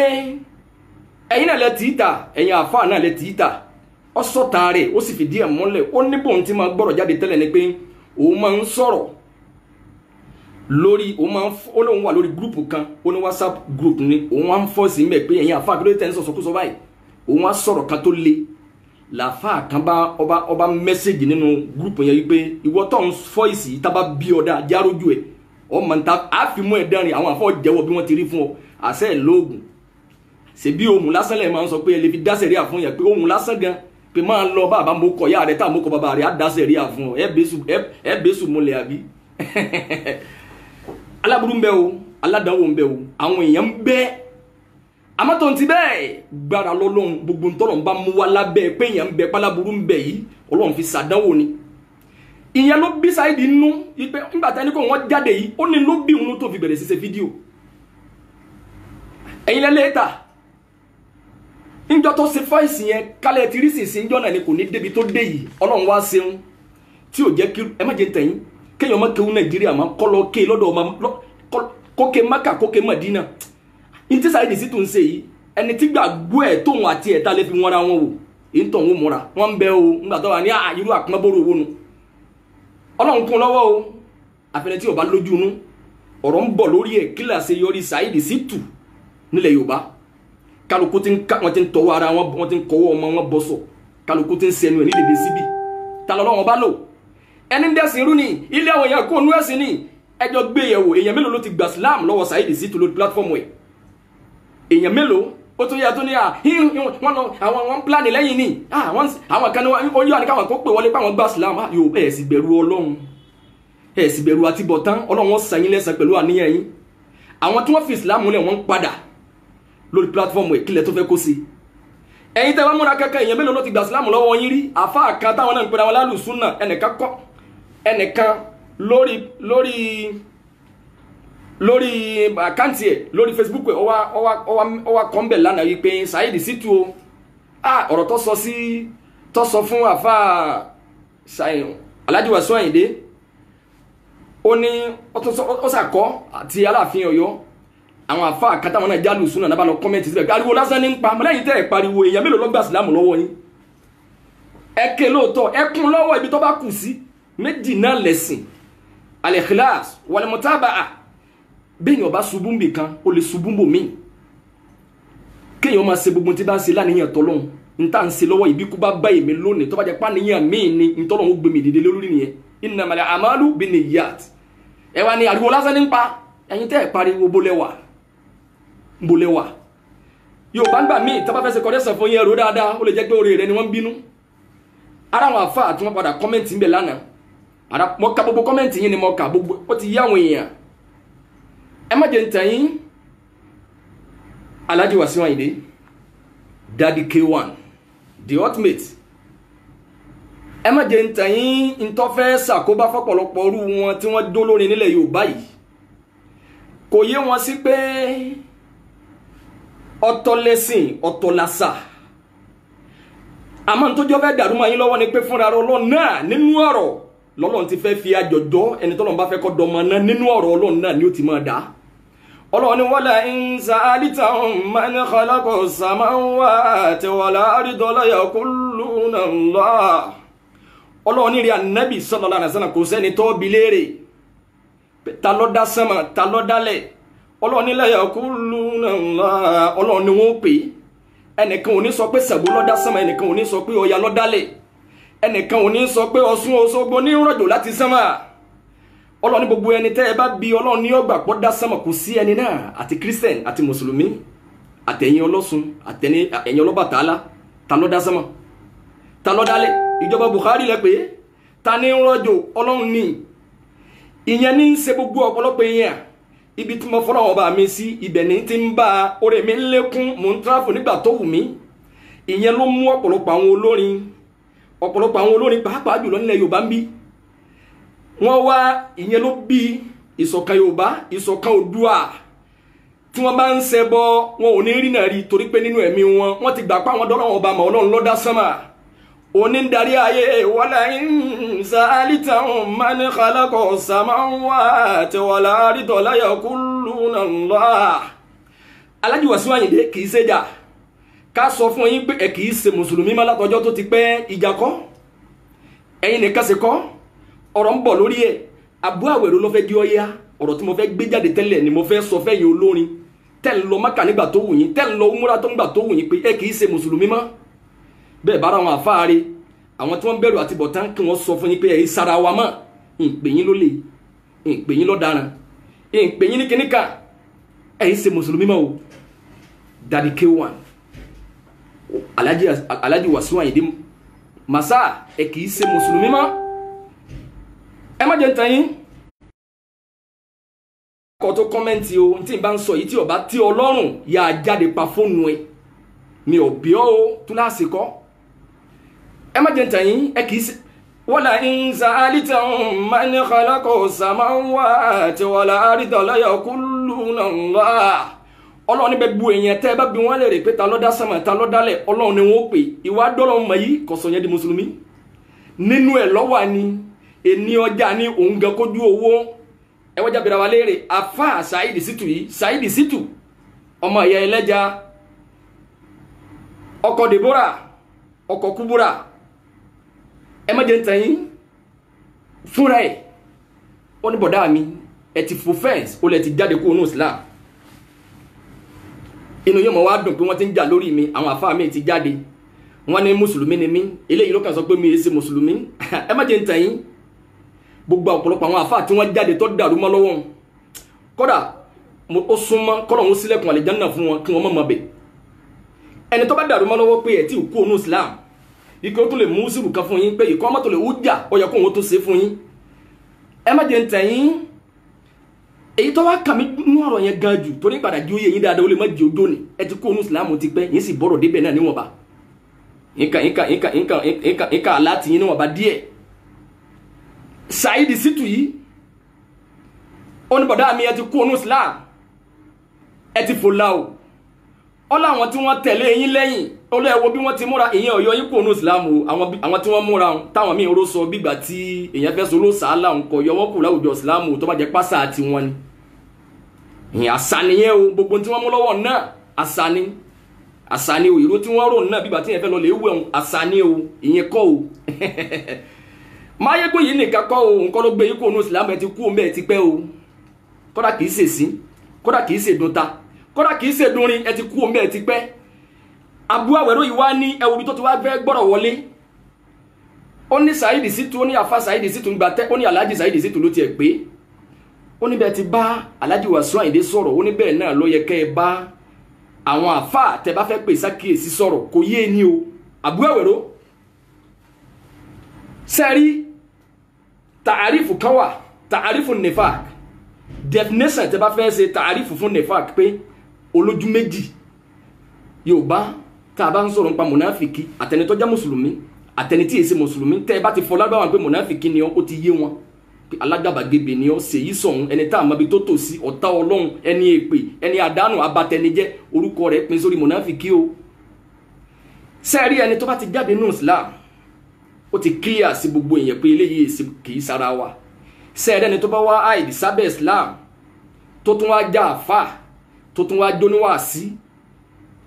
ẹ̀yin náà lẹ tì í ta ẹ̀yin àfáà náà lẹ tì í ta ọ sọ̀tà rẹ̀ ó sì fìdí ẹ̀ mọ́lẹ̀ ó ní bóun ti máa gbọ́rọ̀ jáde tẹ́lẹ̀ ni pé òun máa ń sọ̀rọ̀ lórí ó lóun wà lórí gúrùpù kan ó ní WhatsApp group ni òun wá ń fọ́ọ̀sì ń bẹ̀ pé ẹ̀yin àfáà kí ló tẹ̀ ń sọ̀sọ̀kúsọ báyìí òun wá sọ̀rọ̀ kan tó le làfáà kan bá ọba mẹ́sẹ̀gì nínú gúrùpù yẹn wípé ìwọ tó ń fọ́ọ̀sì yìí tábà bí ọ̀dà járójú ẹ̀ ọmọ níta àfimú ẹ̀ dánrin àwọn àfọ́ jẹ́wọ́ bí wọ́n ti rí fún ọ àṣẹ lóògùn ṣèbí ohun lásán lẹ́ẹ̀ máa ń sọ pé ẹ lè fi dáṣẹ̀ rí àfún yẹn pé ohun lásán gan pé máa ń lọ bàbá mo kọ̀ yá rẹ̀ tá mo kọ̀ bàbá rẹ̀ á dáṣẹ̀ rí àfún ọ ẹ bẹ́sù múlẹ̀ àbí aláburú ń bẹ o aládàáwò ń bẹ o àwọn èèyàn ń bẹ àmọ́ tó ń ti bẹ́ẹ̀ gbára lọ́lọ́run gbogbo ntọ́rọ̀ ń bá mú wá lábẹ́ pé èèyàn ń bẹ páláburú ń bẹ yìí Ọlọ́run fi ṣàdánwò ni ìyẹn ló bí Saheed nínú ipe nígbà tí ẹni kò wọ́n jáde yìí ó ní ló bí òun tó fi bẹ̀rẹ̀ sí ṣe fídíò ẹ̀yin lẹ́lẹ́ta níjọ́ tó ṣe fáìsì yẹn kálẹ̀ tí rí sìnsìn níjọ́ náà ni kò ní débi tó dé yìí Ọlọ́run wá ṣeun tí ò jẹ́ kí ẹ má jẹ́ tẹ̀yìn kéèyàn má kéwú Nàìjíríà má kọ́lọ́ ké lọ́dọ̀ ọmọ kókè Mákà kókè Mádínà ní tí Saheed Shittu ń ṣe yìí ẹni tí gbàgbọ́ ẹ̀ tóun àti ẹ̀ta lè fi wọ́n ra wọn wò èyí tó ń múra wọ́n ń bẹ o nígbà tó wà ní irú àpọ́nbóró owó nu Ọlọ́run kún lọ́wọ́ o àfẹnẹ tí ò bá lójú inú ọ̀rọ̀ ń bọ̀ lórí ẹ̀ kí là ṣe yọrí Saheed Shittu nílẹ̀ Yorùbá kálukú ti ń tọwọ́ ara wọn wọ́n ti ń kọwọ́ ọmọ wọn bọ́ sọ kálukú ti ń sẹnu ẹ̀ ní dèdè síbi ta lọ́wọ́ bá lò ẹni dẹ́sìn irú ni ilé àwọn èèyàn kó nú ẹ̀sìn ni ẹjọ́ gbé yẹ̀wò èèyàn mélòó ló ti gbà Islam lọ́wọ́ Saheed Shittu lórí platform ẹ̀ èèyàn mélòó ó tún yà tó ní àwọn pláàni lẹ́yìn ní àwọn kan ó yọ àníkàwọn kó pè wọlé pàwọn gbà Islam yóò ẹ̀ sì bẹ̀rù Ọlọ́run ẹ̀ sì bẹ̀rù àtibọ̀tán Ọlọ́run wọn sàn yín lẹ́sàn pẹ̀lú àníyàn yín àwọn tí wọ́n fi Islam lẹ̀ wọ́n ń padà lórí platform ẹ̀ kílẹ̀ tó fẹ́ kó sí ẹ̀yin tẹ́ wá múra kankan èèyàn mélòó ló ti gbà Islam lọ́wọ́ yín rí àfáà kan táwọn náà ń pera wọn lálùsúnà ẹnìkan lórí àkáǹtì ẹ̀ lórí Facebook ẹ̀ ó wá kọ́ńbẹ̀ lánàá wípé Saheed Shittu o ọ̀rọ̀ tó sọ fún àfáà Alhaji Wasiu Ayinde ó ní ó sàkọ́ àti Aláàfin Ọ̀yọ́ àwọn àfáà àkátà wọn náà jálù súnà náà bá lọ kọ́mẹ́ntì síbẹ̀ ariwo lásán ní ń pa mọ́lẹ́yìn tẹ́ ẹ̀ pariwo èèyàn mélòó ló gba ìsìlámù lọ́wọ́ yín ẹ ké lóòótọ́ ẹ kún lọ́wọ́ ibi tó bá kù sí méjì náà lẹ̀sìn al-ikhlas wal-mutaba'a bẹ́ẹ̀ yàn bá ṣubú ń bì kan ó lè ṣubú ń bò míì kéèyàn máa ṣe gbogbo tí bá ń ṣe láníyàn tọ́lọ́hún n tá ń ṣe lọ́wọ́ ìbí kú bá bá èmi lónìí tó bá jẹ́ pàníyàn míì ni ntọ́lọ́hún ó gbé mi dìde lórí nìyẹn innamal a'malu binniyat ẹ wá ní ariwo lásán ní pa ẹ̀yin tẹ́ ẹ̀ pariwo bolẹ́wà yóò bá ń gbà míì tó bá fẹ́ ṣe kọ́dẹ́sàn fún yẹn rò dáadáa ó lè jẹ́ pé oore rẹ ni wọ́n ń bínú ara àwọn àfáà tí wọ́n padà kọ́mẹ́ǹtì ń bẹ̀ lánàá mo ka gbogbo kọ́mẹ́ǹtì yín ni mo kà gbogbo ó ti yá àwọn èèyàn ẹ má jẹ́ ń tàn yín Alhaji Wasiu Ayinde Daddy K1 the ultimate ẹ má jẹ́ ń tàn yín ntọ́fẹ́ ṣàkóbá fọ́pọ̀lọpọ̀ orú wọn tí wọ́n dó lórin nílẹ̀ Yorùbá yìí kò yé wọn sí pé ọ̀tọ̀ lẹ́sìn ọ̀tọ̀ làṣà àmọ́ tó jọ fẹ́ dàrú mọ́ yín lọ́wọ́ ni pé fúnra Ọlọ́run náà nínú ọ̀rọ̀ lọ́lọ́run ti fẹ́ fi àjọ̀jọ́ ẹni tọ́lọ́run bá fẹ́ kọ́ dọmọ náà nínú ọ̀rọ̀ Ọlọ́run náà ni ó ti máa dá Ọlọ́run ni wala in sa'altahum man khalaqa as-samawati wal arda la yaquluna Allah Ọlọ́run ní rí Ànábì sallallahu alaihi wasallam kò sẹ́ni tó bi léèrè ta ló dá sánmà ta ló dálẹ̀ Ọlọ́run ní la yaquluna Allah Ọlọ́run ni wọ́n pè ẹnìkan ò ní sọ pé Ṣàngó ló dá sánmà ẹnìkan ò ní sọ pé Ọya ló dálẹ̀ ẹnìkan ò ní sọ pé Ọ̀ṣun Òṣogbo ní rọ̀jò láti sánmà Ọlọ́run ní gbogbo ẹni tẹ́ ẹ bá bi Ọlọ́run ní ó gbà pé dá sánmà kò sí ẹni náà àti Christian àti mùsùlùmí àtẹ̀yìn Ọlọ́ṣun àtẹ̀yìn Ọlọ́bàtálá ta ló dá sánmà ta ló dálẹ̀ ìjọba Buhari lẹ pé ta ní rọ̀jò Ọlọ́run ní ìyẹn ní ṣe gbogbo ọ̀pọ̀lọpọ̀ èèyàn ibi tí mo fọ́nà ọba mi sí ibẹ̀ ní ti ń bá orí mi lékún mò ń tráfù nígbà tó wù mí ìyẹn ló mú ọ̀pọ̀lọpọ̀ àwọn olórin pàápàá jùlọ nílẹ̀ Yorùbá ń bí wọ́n wá ìyẹn ló bí ìṣọ̀kan Yorùbá ìṣọ̀kan Oòduà tí wọ́n bá ń ṣẹbọ wọn ò ní rí náà rí torí pé nínú ẹ̀mí wọ́n ti gbà pé àwọn dọ́là wọn ọba mọ̀ Ọlọ́run ló dá sánmà òní ń darí ayé wala in sa'altahum man khalaqa as-samawati wal arda la yaquluna Allah Alhaji Wasiu Ayinde kì í ṣèjà ká sọ fún yín pé ẹ kì í ṣe mùsùlùmí má látọjọ́ tó ti pẹ́ ìjà kọ́ ẹ̀yin nìkan ṣe kọ́ ọ̀rọ̀ ń bọ̀ lórí ẹ̀ Abu Awero ló fẹ́ di ọyá ọ̀rọ̀ tí mo fẹ́ gbé jáde tẹ́lẹ̀ ni mo fẹ́ sọ fẹ́ yín olórin tẹ́ ń lọ Mákà nígbà tó wù yín tẹ́ ń lọ umura tó nígbà tó wù yín pé ẹ kì í ṣe mùsùlùmí mọ́ bẹ́ẹ̀ bára àwọn àfáàrí àwọn tí wọ́n bẹ̀rù àti bọ̀tán kí wọ́n sọ fún yín pé ẹ̀ sára wa mọ́ ìpè yín lólè ìpè yín lọ́daràn ìpè yín ní kíníkà ẹ̀ ṣe mùsùlùmí mọ́ o Daddy K1 Alhaji Wasiu Ayinde masa ẹ kì í ṣe mùsùlùmí mọ́ ẹ má jẹ́ ń tàn yín kọ́ tó kọ́mẹ́ǹtì o tí n bá ń sọ yìí tí ọba tí Ọlọ́run yà á jáde pa fóònù ẹ mi ò bí ọ́ o túláàsì kọ́ ẹ má jẹ́ ń tàn yín ẹ kì í ṣe wala in sa'altahum man khalaqa as-samawati wal arda la yaquluna Allah Ọlọ́run ní bẹ́ẹ̀ bu èèyàn tẹ́ ẹ bá bí wọ́n lè rè pé ta ló dá sánmà ta ló dálẹ̀ Ọlọ́run ni wọ́n pè ìwà dọ́lọ́ mọ̀ yìí kọ̀sọ̀ yẹn di mùsùlùmí nínú ẹ̀ lọ́wọ́ ni ẹni ọjà ní òun gan kójú owó ẹ wọ́n jábẹ̀rẹ̀ wa léèrè afa Saheed Shittu yìí Saheed Shittu ọmọ ìyá ẹlẹ́ja ọkọ Deborah ọkọ Kubura ẹ má jẹ́ ń tàn yín fúnra ẹ̀ ó ní bọ̀dá mi ẹ ti fò fẹ́ǹsì ó lẹ ti jáde kó onú Islam inú yóò mọ̀ wá dùn pé wọ́n ti ń jà lórí mi àwọn àfáà mi ti jáde wọ́n ní mùsùlùmí ni mí eléyìí ló kàn sọ pé mi èsì mùsùlùmí ẹ má jẹ́ ń tàn yín gbogbo ọ̀pọ̀lọpọ̀ àwọn àfáà tí wọ́n jáde tó dàrú mọ́ lọ́wọ́ kódà ó súnmọ́ kọ́lọ̀ ń sílẹ̀kùn àlìjánnà fún wọn kí wọ́n mọ̀ bẹ̀ ẹni tó bá dàrú mọ́ lọ́wọ́ pé ẹ̀ tí ò kú onú Islam ike ó tún lè mú sírù kan fún yín pé ìkọ́ mọ́tò lè wújà ó yẹ kó wọn tó ṣe fún yín ẹ má jẹ́ ń tàn yín èyí tó wá kà mí nú ọ̀rọ̀ yẹn gan jù torí padà jí ó yẹ yín dáadáa ó lè má jẹ́ ojú ni ẹ ti kó onú Islam ti pẹ́ yín sì bọ́rọ̀ débẹ̀ náà níwọ̀nba nǹkan aláàtì yín níwọ̀nba díẹ̀ Saheed Shittu yìí ó ní bọ̀dá mi ẹ ti kó onú Islam ẹ ti fò láò ọlá àwọn tí wọ́n tẹ̀lé yín lẹ́yìn olú ẹ̀wọ̀ bí wọ́n ti múra ìyẹn ọ̀yọ́ yín kò ní ìsìlámù àwọn tí wọ́n múra táwọn míì oró sọ bígbà tí èèyàn fẹ́ sọ ló sàálà nǹkan yọ wọ́n kù láwùjọ ìsìlámù tó bá jẹ́ pásá àti wọn ni ìyẹn àṣà nìyẹn o gbogbo tí wọ́n mú lọ́wọ́ náà àṣà ni o ìró tí wọ́n rò náà bígbà tí yẹn fẹ́ lọ lè wẹ̀ àṣà ni o ìyẹn kọ́ o máyégún yìí nìkan kọ́ o nǹkan ló gbé yín kò ní ìsìlámù ẹ ti kú omi ẹ ti pẹ́ o kódà kìí ṣèṣin kódà kìí ṣèdúnta kódà kìí ṣèdúnrin ẹ ti kú omi ẹ ti pẹ́ Abu Awero yìí wá ní ẹwù bí tó ti wá fẹ́ gbọ́rọ̀ wọlé ó ní Saheed Shittu ó ní àfa Saheed Shittu ń gba ó ní Alhaji Saheed Shittu ló tiẹ̀ pé ó ní bẹ́ẹ̀ ti bá Alhaji Wasiu Ayinde sọ̀rọ̀ ó ní bẹ́ẹ̀ náà ló yẹ kẹ́ ẹ bá àwọn àfa tẹ́ bá fẹ́ pè sákìyèsí sọ̀rọ̀ kò yé ni o Abu Awero sẹ́rí tààrífù kan wà tààrífù nifaq definition tẹ́ bá fẹ́ ṣe tààrífù fún nifaq pé olójú méjì Yorùbá tá bá ń sọ̀rọ̀ nípa mùnáfìkì àtẹni tó jẹ́ mùsùlùmí àtẹni tí èsì mùsùlùmí tẹ́ bá ti fọlá bá wọn pé mùnáfìkì ni ó ti yé wọn pé alágàbàgebè ni ó ṣèyí sọ̀hún ẹni tá àmọ́bi tó tò sí ọ̀tá Ọlọ́run ẹni èpè ẹni àdánù abatẹnijẹ́ orúkọ rẹ̀ pín sórí mùnáfìkì o sẹ́ẹ̀rí ẹni tó bá ti jáde nínú Islam ó ti clear sí gbogbo èèyàn pé eléyìí kì í sara wa sẹ́ẹ̀rí ẹni tó bá wá àìdí sábẹ́ Islam tó tún wá já àfà tó tún wá jóníwàásí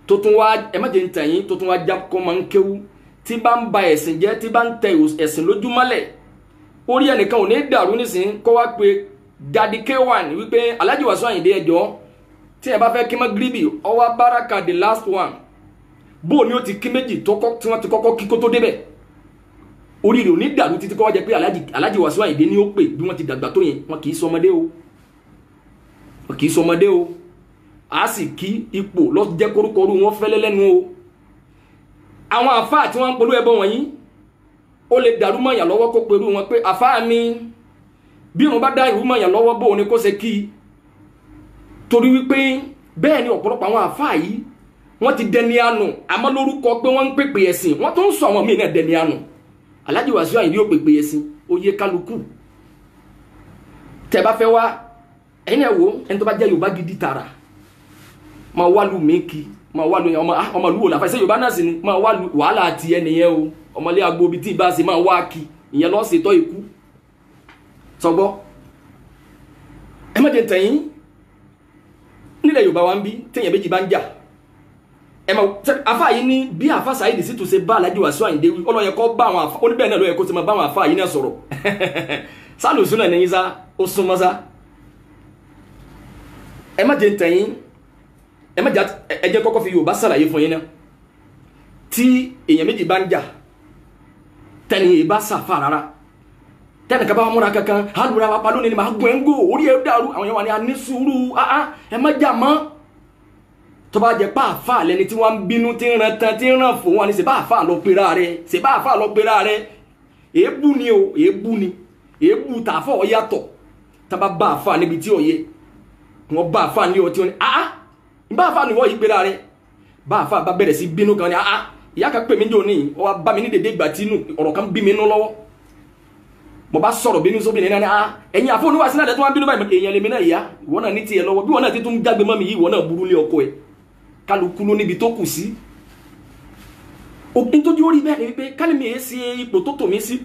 tó tún wá ẹ má jẹ́ ń tẹ̀yìn tó tún wá já kọ́ máa ń kéwú tí bá ń ba ẹ̀sìn jẹ́ tí bá ń tẹ ẹ̀sìn lójúmọ́lẹ̀ orí ẹnìkan ò ní dàrú nísìnyí kó wá pé Daddy K1 wípé Alhaji Wasiu Ayinde ẹjọ́ tí ẹ bá fẹ́ kí Magribi ọwọ́ Baraka the last one bó ni ó ti kí méjì tí wọ́n ti kọ́kọ́ kí kó tó débẹ̀ orí rẹ̀ ò ní dàrú títí kó wá jẹ́ pé Alhaji Wasiu Ayinde ni ó pè bí wọ́n ti dàgbà tó yẹn wọn kì í sọmọdé o a sì kí ipò lọ jẹ́ korúkorú wọn fẹ́lẹ́ lẹ́nu o àwọn àfáà tí wọ́n ń polú ẹbọ wọ̀nyí ó lè dàrú mọ̀yàn lọ́wọ́ kó perú wọn pé àfáà mi bí wọn bá dá ìrú mọ̀yàn lọ́wọ́ bó ní kó ṣe kí torí wípé bẹ́ẹ̀ ni ọ̀pọ̀lọpọ̀ àwọn àfáà yìí wọ́n ti dẹni ànù àmọ́ lórúkọ pé wọ́n ń pèpè ẹ̀sìn wọ́n tó ń sọ àwọn míì náà dẹni ànù Alhaji Wasiu Ayinde yóò pèpè ẹ̀sìn ó yé kálukú tẹ́ bá fẹ́ wá ẹ̀yin ẹ̀ wò ẹni tó bá jẹ́ Yorùbá gidi tààrà ma wá lu meki ma wá lu ọmọ lu wò láfa ṣe Yorùbá náà sì ni ma wá lu wàhálà àti ẹnìyẹn o ọmọlé agbobi tí ìbá ṣe ma wá kí ìyẹn lọ ṣètò ikú sọgbọ ẹ má jẹ tẹ̀yìn nílẹ̀ Yorùbá wa ń bí téèyàn méjì bá ń jà ẹ ma afa yìí ní bí afa Saheed Shittu ṣe bá Alhaji Wasiu Ayinde wí ọlọ́yẹ kọ́ bá àwọn afa oníbẹ̀ẹ́ náà ló yẹ kó ti ma bá àwọn afa yìí náà sọ̀rọ̀ sálùsùn náà ní yín sá ó súnmọ́ sá ẹ má jẹ tẹ̀yìn ẹ má jà ẹ jẹ́ kọ́kọ́ fi Yorùbá ṣàlàyé fún yín náà tí èèyàn méjì bá ń jà tẹni èyí bá ṣàfà rárá tẹni kan bá wà múra kankan alùpùpù wa pa lónìí ni màá gbọ́n ẹ́ńgò orí ẹ̀ dàrú àwọn yẹn wà ní aní sùúrù ẹ má jà mọ́ tó bá jẹ́ pàáfà lẹni tí wọ́n ń bínú tí ń ran tan tí ń ràn fún wọn ni ṣe bá àfà lọ pera rẹ ṣe bá àfà lọ pera rẹ èébú ni o èébú tààfọ̀ ọ yàtọ̀ tá bá bá àfà níbi tí ò yẹ wọ́n bá àfà ní ọtí wọn ni bá àfà níwọ̀ yìí pera rẹ̀ bá àfà bá bẹ̀rẹ̀ sí bínú kan ní ìyá kan pè mí jò ní ọ wá bá mi ní dédé ìgbà tí ọ̀rọ̀ kan bí mi nú lọ́wọ́ mo bá sọ̀rọ̀ bínú sóbì ní ẹ̀yìn àfọ oníwàásí náà tó wá bínú báyìí èèyàn lèmi náà ìyá ìwọ náà ní tiẹ̀ lọ́wọ́ bí wọn náà ti tún jágbe mọ́ mi yìí ìwọ náà burú lé ọkọ ẹ̀ kálukú ló níbi tó kù sí òpin tó dúró rí bẹ́ẹ̀ ni wípé kálí mi èé ṣe ipò tó tò mí sí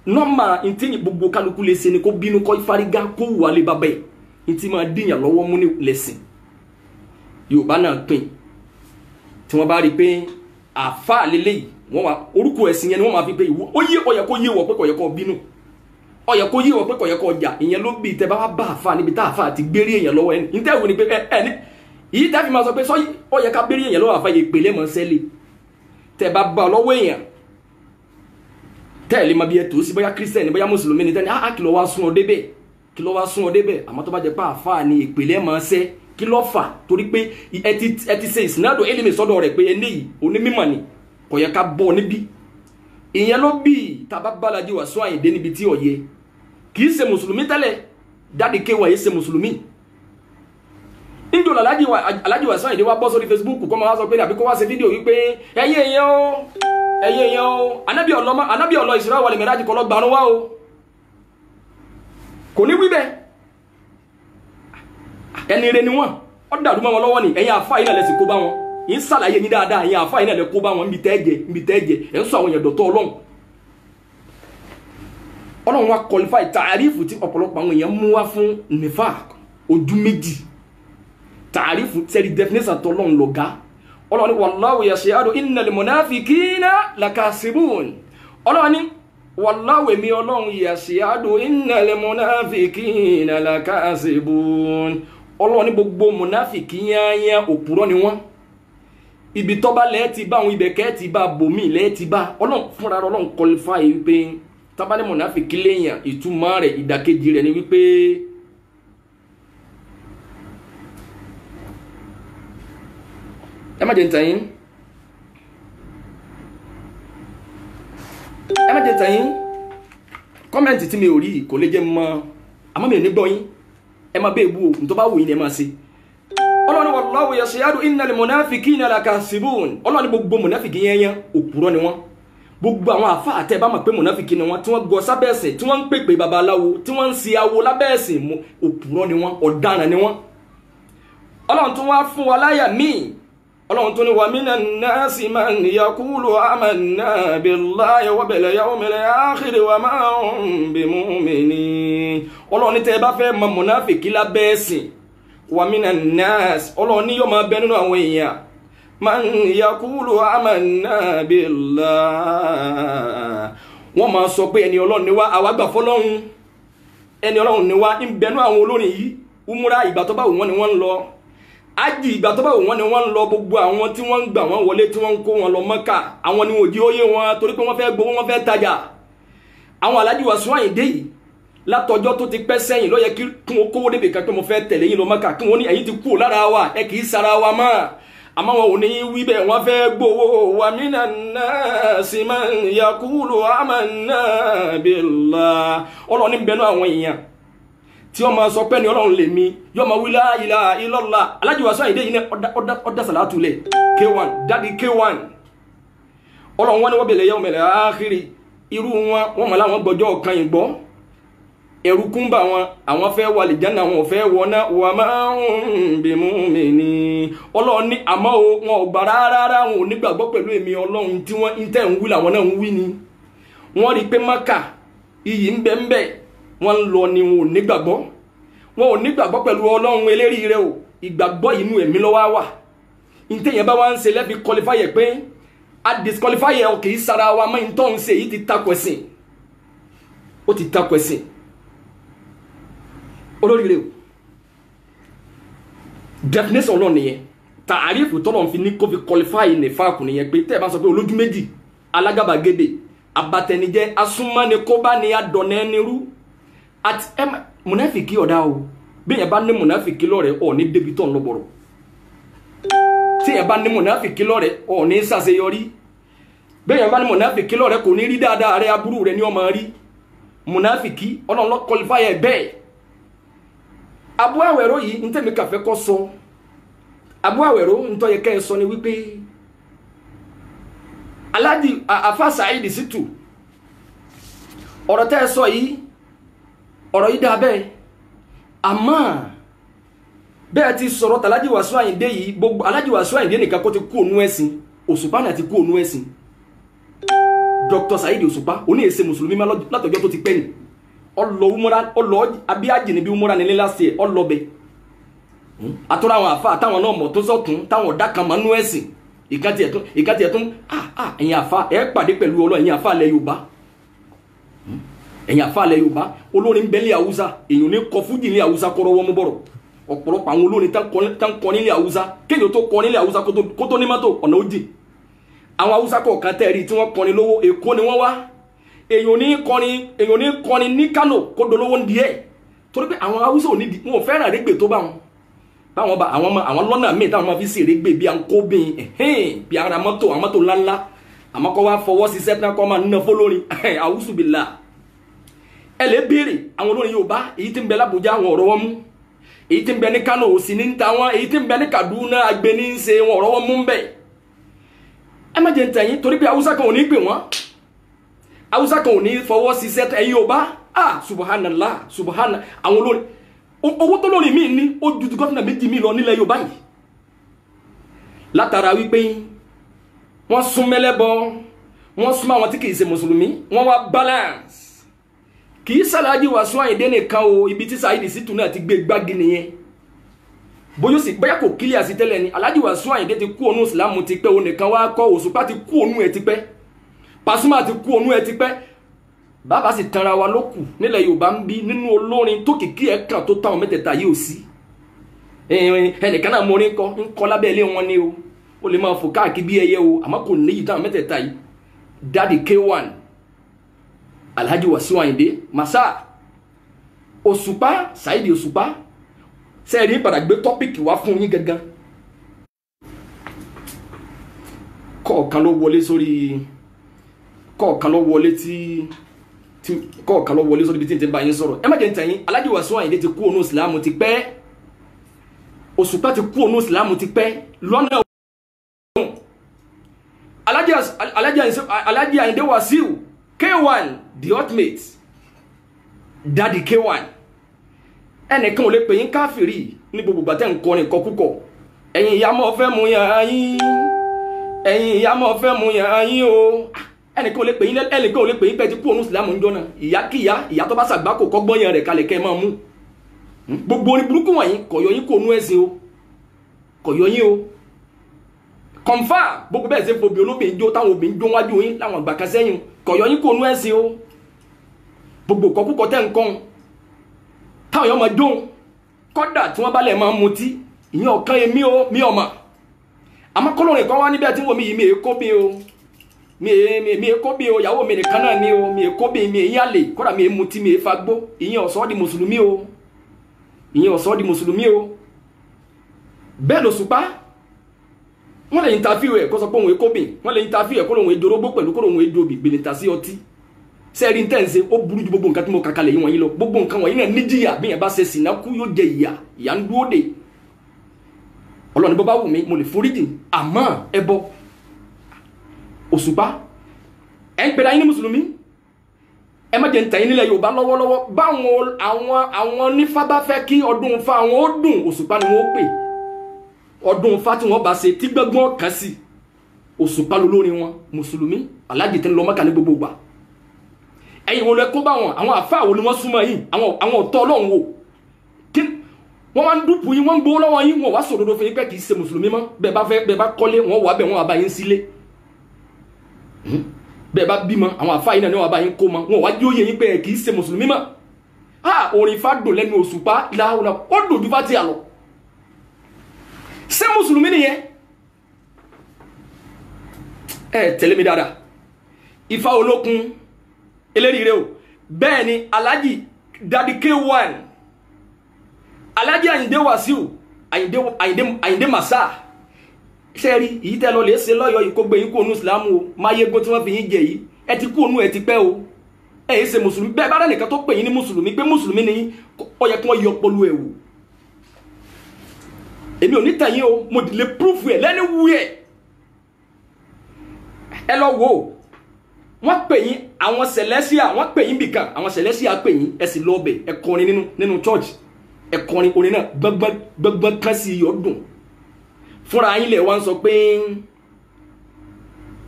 nọ́ọ̀mà ìtìyìn gbogbo kálukú lè ṣe ni kó bínú kó ìfarigá kó wà lé bàbá ẹ̀ ìtì máa dìyàn lọ́wọ́ mú ní lẹ́sìn Yorùbá náà pín tí wọ́n bá rí pé àfáà lélẹ́yìí wọ́n wá orúkọ ẹ̀sìn yẹn ni wọ́n máa fi pé ìwọ ó yẹ kó yé wọ pé kò yẹ kó bínú ó yẹ kó yé wọ pé kò yẹ kó jà ìyẹn ló bí tẹ́ bá wá bá àfáà níbi tá àfáà ti gbérí èèyàn lọ́wọ́ ẹni ní tẹ́wọ́ ni pé ẹni yìí tẹ́ fi máa sọ pé sọ́yí ó yẹ ká gbérí èèyàn lọ́wọ́ àfáà yẹ pèlè mọ́ sẹ́lẹ̀ tẹ́ bá bá lọ́wọ́ èèyàn tẹ́ lè máa bí ẹ tó sí bóyá kírísítẹ́nì bóyá mùsùlùmí ni tẹ́ni kí ló wá sún ọ débẹ̀ àmọ́ tó bá jẹ́ pé àfáà ni ìpèlè mọ́ sẹ́ kí ló fà torí pé ẹ ti ṣe ìsìnàdò elimi sọ́dọ̀ rẹ̀ pé eléyìí onímọ̀ ni kò yẹ ká bọ́ níbí ìyẹn ló bí tàbá Alhaji Wasiu Ayinde níbi tí ọ̀yẹ kì í ṣe mùsùlùmí tẹ́lẹ̀ Daddy K1 yìí ṣe mùsùlùmí níjọ́ Alhaji Wasiu Ayinde wá bọ́ sórí Facebook kọ́ máa wá sọ pé àbí kó wá ṣe fídíò wípé ẹ̀yin èèyàn o anábì ọlọ Isra wal Miraj kọ́ lọ gbanú wá o kò ní wí bẹ́ẹ̀ ẹni rẹ ni wọ́n ó dàrú mọ́ wọn lọ́wọ́ ni ẹ̀yin àfáà yìí náà lẹ sì kó bá wọn yìí ṣàlàyé yín dáadáa ẹ̀yin àfáà yìí náà lẹ kó bá wọn níbi tẹ́ẹ̀jẹ̀ ẹ̀ ń sọ àwọn èèyàn dọ̀tọ̀ ọlọ́run ọlọ́run wa qualify tààrífù tí ọ̀pọ̀lọpọ̀ àwọn èèyàn mú wá fún nifaq ojú méjì tààrífù tẹ́lí definition tọ́lọ́run lọ́gá ọlọ́run ní wallahu yashhadu innal munafiqina lakasibun ọlọ́run ní wallahu èmi ọlọ́run yashhadu innal munafiqina lakasibun ọlọ́run ní gbogbo munafiki yányá òpùrọ́ ni wọ́n ibi tọ́ba lẹ́ẹ̀ ti bá àwọn ibẹ̀ kẹ́ẹ̀ ti bá bòmí lẹ́ẹ̀ ti bá ọlọ́run fúnra ọlọ́run qualify wípé tábà ní munafiki léèyàn ìtumọ̀ rẹ̀ ìdàkejì rẹ̀ ni wípé ẹ má jẹ́ ntàn yín kọ́mẹ̀ntì tí mi ò rí kò lè jẹ́ mọ́ àmọ́ mi ò ní gbọ́ yín ẹ má bẹ́ẹ̀ bú o ní tó bá wù yín ẹ má ṣe ọlọ́ni wallahu yashhadu innal munafiqina lakasibun ọlọ́ni gbogbo munafiki yẹn òpùrọ́ ni wọ́n gbogbo àwọn àfá àtẹ́ bá mọ̀ pé munafiki ni wọ́n tí wọ́n gọ sábẹ́ ẹ̀sìn tí wọ́n ń pèpè babaláwo tí wọ́n ń si awo lábẹ́ ẹ̀sìn òpùrọ́ ni wọ́n ọ̀daràn ni wọ́n ọlọ́run tún wá fún wa láyà míì ọlọ́run tún ní wa minan nasi man yaqulu amanna billahi wa bil yawmil akhir wa ma hum bimu'minin ọlọ́run ní tẹ́ bá fẹ́ mọ̀ munafiki lábẹ́ ẹ̀sìn wa minan nas ọlọ́run ní yóò máa bẹ nínú àwọn èèyàn man yaqulu amanna billah wọ́n máa sọ pé ẹni ọlọ́run ni wá àwa gbà fọ́lọ́run ẹni ọlọ́run ni wá ń bẹnu àwọn olórin yìí umura ìgbà tó bá wù wọ́n ni wọ́n ń lọ ájì ìgbà tó bá wù wọ́n ni wọ́n ń lọ gbogbo àwọn tí wọ́n ń gbà wọ́n wọlé tí wọ́n ń kó wọn lọ Mẹ́kà àwọn ni òjì óyé wọn torí pé wọ́n fẹ́ gbowó wọ́n fẹ́ tajà àwọn Alhaji Wasiu Ayinde yìí látọjọ́ tó ti pẹ́ sẹ́yìn ló yẹ kí wọ́n kówó débi kan pé mo fẹ́ tẹ̀lé yín lọ Mẹ́kà kí wọ́n ní ẹ̀yin ti kú lára wa ẹ kì í sara wa mọ́ àmọ́ wọn ò ní wí bẹ́ẹ̀ wọ́n fẹ́ gbowó wa minan nasi man yaqulu amanna billah ọlọ́ni bẹnu àwọn èèyàn tí wọ́n máa sọ pé ní ọlọ́run lè mi yọ́ máa wí la ilaha illallah Alhaji Wasiu Ayinde yìí ní ọdá sàlátù lẹ̀ K1 dadi K1 ọlọ́run wọn ni wọ́n bẹ̀rẹ̀ yawmil akhir irú wọn mọ̀ láwọn gbọ́jọ́ kan yìí gbọ́ ẹ̀rù kúnbà wọn àwọn fẹ́ wà lè jẹ́nà wọn fẹ́ wọná wà máa ń bí mú mi ní ọlọ́run ní àmọ́ wọn ò gbà rárá wọn ò nígbàgbọ́ pẹ̀lú èmi ọlọ́run tí wọ́n ń tẹ́ ń wí làwọn náà ń wí ni wọ́n rí pé Mákà iyì ń bẹ wọ́n ń lọ ni wọn ò nígbàgbọ́ pẹ̀lú ọlọ́run eléri rẹ o ìgbàgbọ́ inú ẹ̀mí lọ́wọ́ wà ìtẹ̀yìn bá wá ń ṣe lẹ́bi qualify pé a disqualify ẹ̀ kì í sara wa mọ́ ìtọ́ ń ṣe yìí ti takò ẹ̀sìn ó ti takò ẹ̀sìn olóríire o definition ọlọ́run nìyẹn tààrífù tọ́lọ̀ fi ní kó fi qualify ní fáàkù nìyẹn pé tẹ́ ẹ bá sọ pé olójú méjì alágàbàgebè abatẹnijẹ asúnmọ́nikóbá ni adọ̀nẹ́nirú àti munafiki ọ̀dá o bí yẹn bá ní munafiki lọ́rẹ̀ ọ̀ ní débi tọ́ ń lọ bọ̀rọ̀ tí yẹn bá ní munafiki lọ́rẹ̀ ọ̀ ní ṣàṣeyọrí bí yẹn bá ní munafiki lọ́rẹ̀ kò ní rí dáadáa rẹ aburú rẹ ní ọmọ rí munafiki ọlọ́run ló qualify ẹ̀ bẹ́ẹ̀ Abu Awero yìí ń tẹ̀mí kàfẹ́ kọ́ sọ Abu Awero ń tọ́ yẹ kẹ́ ẹ sọ ni wípé Alhaji Afa Saheed Shittu ọ̀rọ̀ tẹ́ ẹ sọ yìí ọ̀rọ̀ yìí dá bẹ́ẹ̀ àmọ́ bẹ́ẹ̀ ti sọ̀rọ̀ Alhaji Wasiu Ayinde yìí gbogbo Alhaji Wasiu Ayinde nìkan kó ti kú ònú ẹ̀sìn Òṣùpá náà ti kú ònú ẹ̀sìn Dr. Saheed Òṣùpá oní èsè mùsùlùmí látọjọ́ tó ti pẹ́ ni ọlọ umura ọlọ abíájì níbi umura nílé last year ọlọbẹ àtúrà àwọn àfa àtàwọn náà mọ̀ tó sọ̀tún táwọn ọ̀dà kan máa nú ẹ̀sìn ìkàtì ẹ̀tún ẹ̀yin àfa ẹ̀ pàdé pẹ̀lú ọlọ́ ẹ̀yin àfa alẹ́ Yorùbá olórin bẹ́lẹ̀ Haúsá èèyàn ní kọ fújì ní Haúsá kọ́rọ́ wọ́n mú bọ̀rọ̀ ọ̀pọ̀lọpọ̀ àwọn olórin tán kọ nílẹ̀ Haúsá kéèyàn tó kọ nílẹ̀ Haúsá kó tó ní mọ́tò ọ̀nà òjì àwọn Haúsá kọ̀ọ̀kan tẹ́ẹ̀rí tí wọ́n kọrin lówó Èkó ni wọ́n wá èyàn ní kọrin ní Kánò kó dolówó díẹ̀ torí pé àwọn Haúsá ò ní di wọn ò fẹ́ràn régbè tó bá wọn báwọn bá àwọn lọ́nà míì táwọn máa fi sí régbè bí ankóbin bí ara mọ́tò àwọn mọ́tò ńláńlá àmọ́ kọ́ wá fọwọ́ sí sẹ́tàn kọ́ máa ná fọlórin àwùsùbìlà ẹ lè béèrè àwọn olórin Yorùbá èyí tí ń bẹ l'Ábùjá àwọn ọ̀rọ̀ wọn mú èyí tí ń bẹ ní Kánò òsì ní ń ta wọn èyí tí ń bẹ ní Kaduna agbẹni ń ṣe wọn ọ̀rọ̀ wọn mú bẹ́ẹ̀ ẹ má jẹ́ ń tẹ̀yìn torí pé Haúsá kan ò ní pè wọ́n Haúsá kan ò ní fọwọ́ sí sẹ́tàn ẹ̀yin Yorùbá subhanallah àwọn olórin owó tó lórí mi ní ó ju gómìnà méjì mi lọ nílẹ̀ Yorùbá yìí látara wípé wọ́n sún mẹ́lẹ́bọ wọ́n sún àwọn tí kìí ṣe mùsùlùmí wọ́n wá balance kìí Alhaji Wasiu Ayinde nìkan o ibi tí Saheed Shittu náà ti gbé gbági nìyẹn bóyá kò kílíà sí tẹ́lẹ̀ ni Alhaji Wasiu Ayinde ti kú ònú ìsìlámù ti pẹ́ o nìkan wá kọ́ Òṣùpá ti kú ònú ẹ̀ ti pẹ́ Pasuma ti kú ònú ẹ̀ ti pẹ́ bàbá sì tanra wa lókù nílẹ̀ Yorùbá ń bí nínú olórin tó kìkì ẹ̀ kàn tó táwọn mẹ́tẹ̀ẹ̀ta yìí ò sí ẹnìkan náà mo rí ń kọ́ lábẹ́ ilé wọn ni o lè máa fò káàkiri bí ẹyẹ o àmọ́ kò níyì táwọn mẹ́tẹ̀ẹ̀ta yìí Daddy K1 Alhaji Wasiu Ayinde Masa Òṣùpá Saheed Òṣùpá sẹ́ẹ̀rí padà gbé tọ́pìkì wá fún yín gangan kọ̀ọ̀kan ló wọlé sórí bí tí n ti bá yín sọ̀rọ̀ ẹ má jẹ́ ń tẹ̀yìn Alhaji Wasiu Ayinde ti kú ònú ìsìlámù ti pẹ́ Òṣùpá ti kú ònú ìsìlámù ti pẹ́ lọ́nà Alhaji Ayinde Wasiu K1 the ultimate Daddy K1 ẹnìkan ò lè pè yín káfìrí ní gbogbo gbàtẹ́ nǹkan nìkan púpọ̀ ẹ̀yin ìyá mọ́ fẹ́ mú yàn yín o ẹnìkan ò lè pè yín pẹ́ ti kú ònú ìsìlámù ń jọ́nà ìyá tó bá ṣàgbákò kọ́gbọ́n rẹ̀ kalẹ̀ kẹ́ máa mú gbogbo orin burúkú wọ̀nyí kò yọ yín kó ònú ẹ̀sìn o kò yọ yín o kọ̀nfà gbogbo bẹ́ẹ̀ ṣe fobi olóbìn jó táwọn obìnrin jó wájú yín láwọn àgbà kan sẹ́yìn kò yọ yín kó ònú ẹ̀sìn o gbogbo kọkúkọ tẹ́ nǹkan táwọn yọ máa jó kọ́dà tí wọ́n bá lẹ̀ máa mutí ìyẹn ọ̀kan èmi o mi ọ̀mà àmọ́ kọ́lọ́rin kan wá níbẹ̀ tí wọ́n mi yìí mi èkó bí o mi èkó bí o ìyàwó mi nìkan náà ni o mi èkó bí mi èyí àlè kọ́dà mi mutí mi fagbó ìyẹn ọ̀sọ́ di mùsùlùmí o bẹ́ẹ̀ l'Òṣùpá wọ́n lè interview ẹ̀ kó sọ pé òun èkó bí wọ́n lè interview ẹ̀ kó lòun èdòrógbó pẹ̀lú kó lòun èdòbí gbèlèta sí ọtí sẹ́ẹ̀rí ń tẹ́ǹsẹ̀ ó burú ju gbogbo nǹkan tí mo kàkalẹ̀ yìí wọ̀nyí lọ gbogbo nǹkan wọ̀nyí náà níjìyà bí yẹn bá ṣe sìnà kú yóò jẹ ìyà ń dúró dè Ọlọ́run bó bá wù mí mo lè foríjì àmọ́ ẹbọ Òṣùpá ẹ̀ ń pèrè ayé ní mùsùlùmí ẹ má jẹ́ ń tẹ̀yìn nílẹ̀ Yorùbá lọ́wọ́lọ́wọ́ báwọn àwọn onífá bá fẹ́ kí ọdún Ifá wọn ó dùn Òṣùpá ni wọ́n pè ọdún Ifá tí wọ́n bá ṣe tí gbẹ́gbọ́n kan sí Òṣùpá lólórin wọn mùsùlùmí alájì tẹ́ ń lọ Mọ́kà ní gbogbo gbà ẹ̀yin wo lẹ kó bá wọn àwọn àfáà wo ni wọ́n súnmọ́ yìí àwọn ọ̀tọ̀ Ọlọ́run wò kí wọ́n wá ń dúpù yín wọ́n ń gbowó lọ́wọ́ yín wọ́n wá sòdodo fún yín pé kì í ṣe mùsùlùmí mọ́ bẹ́ẹ̀ bá kọ́lé wọ́n wà bẹ́ẹ̀ wọ́n wà bá yín sílé bẹ́ẹ̀ bá bímọ àwọn àfáà yín náà ni wọ́n wà bá yín kó mọ́ wọ́n wá jí òye yín pé kì í ṣe mùsùlùmí mọ́ orin Ifá dùn lẹ́nu Òṣùpá láwùlà ó dùn ju Fátíhà lọ ṣé mùsùlùmí nìyẹn tẹ̀lé mi dáadáa Ifá olókun eléríire o bẹ́ẹ̀ ni Alhaji Daddy K1 Alhaji Ayinde Wasiu Ayinde Masa ṣẹ́rí èyí tẹ́ lọ lè ṣe lọ́yọ̀ yìí kó gbé yín kó ònú ìsìlámù o máyégún tí wọ́n fi yín jẹ yìí ẹ ti kú ònú ẹ ti pẹ́ o ẹ yìí ṣe mùsùlùmí bẹ́ẹ̀ bá rẹ̀ nìkan tó pè yín ní mùsùlùmí pé mùsùlùmí ni yín ó yẹ kí wọ́n yọ pọlú ẹ̀ wò èmi ò ní tẹ̀yìn o mo dì lè proof ẹ̀ lẹ́ni wú ẹ̀ ẹ lọ wò ó wọ́n pè yín àwọn Celestial wọ́n pè yín bìkan àwọn Celestial pè yín ẹ sì lọ ọbẹ̀ ẹ kọrin nínú church ẹ kọrin orin náà gbọ́ngbọ́n kan sí ọdún fúnra yín lẹ̀ wá ń sọ pé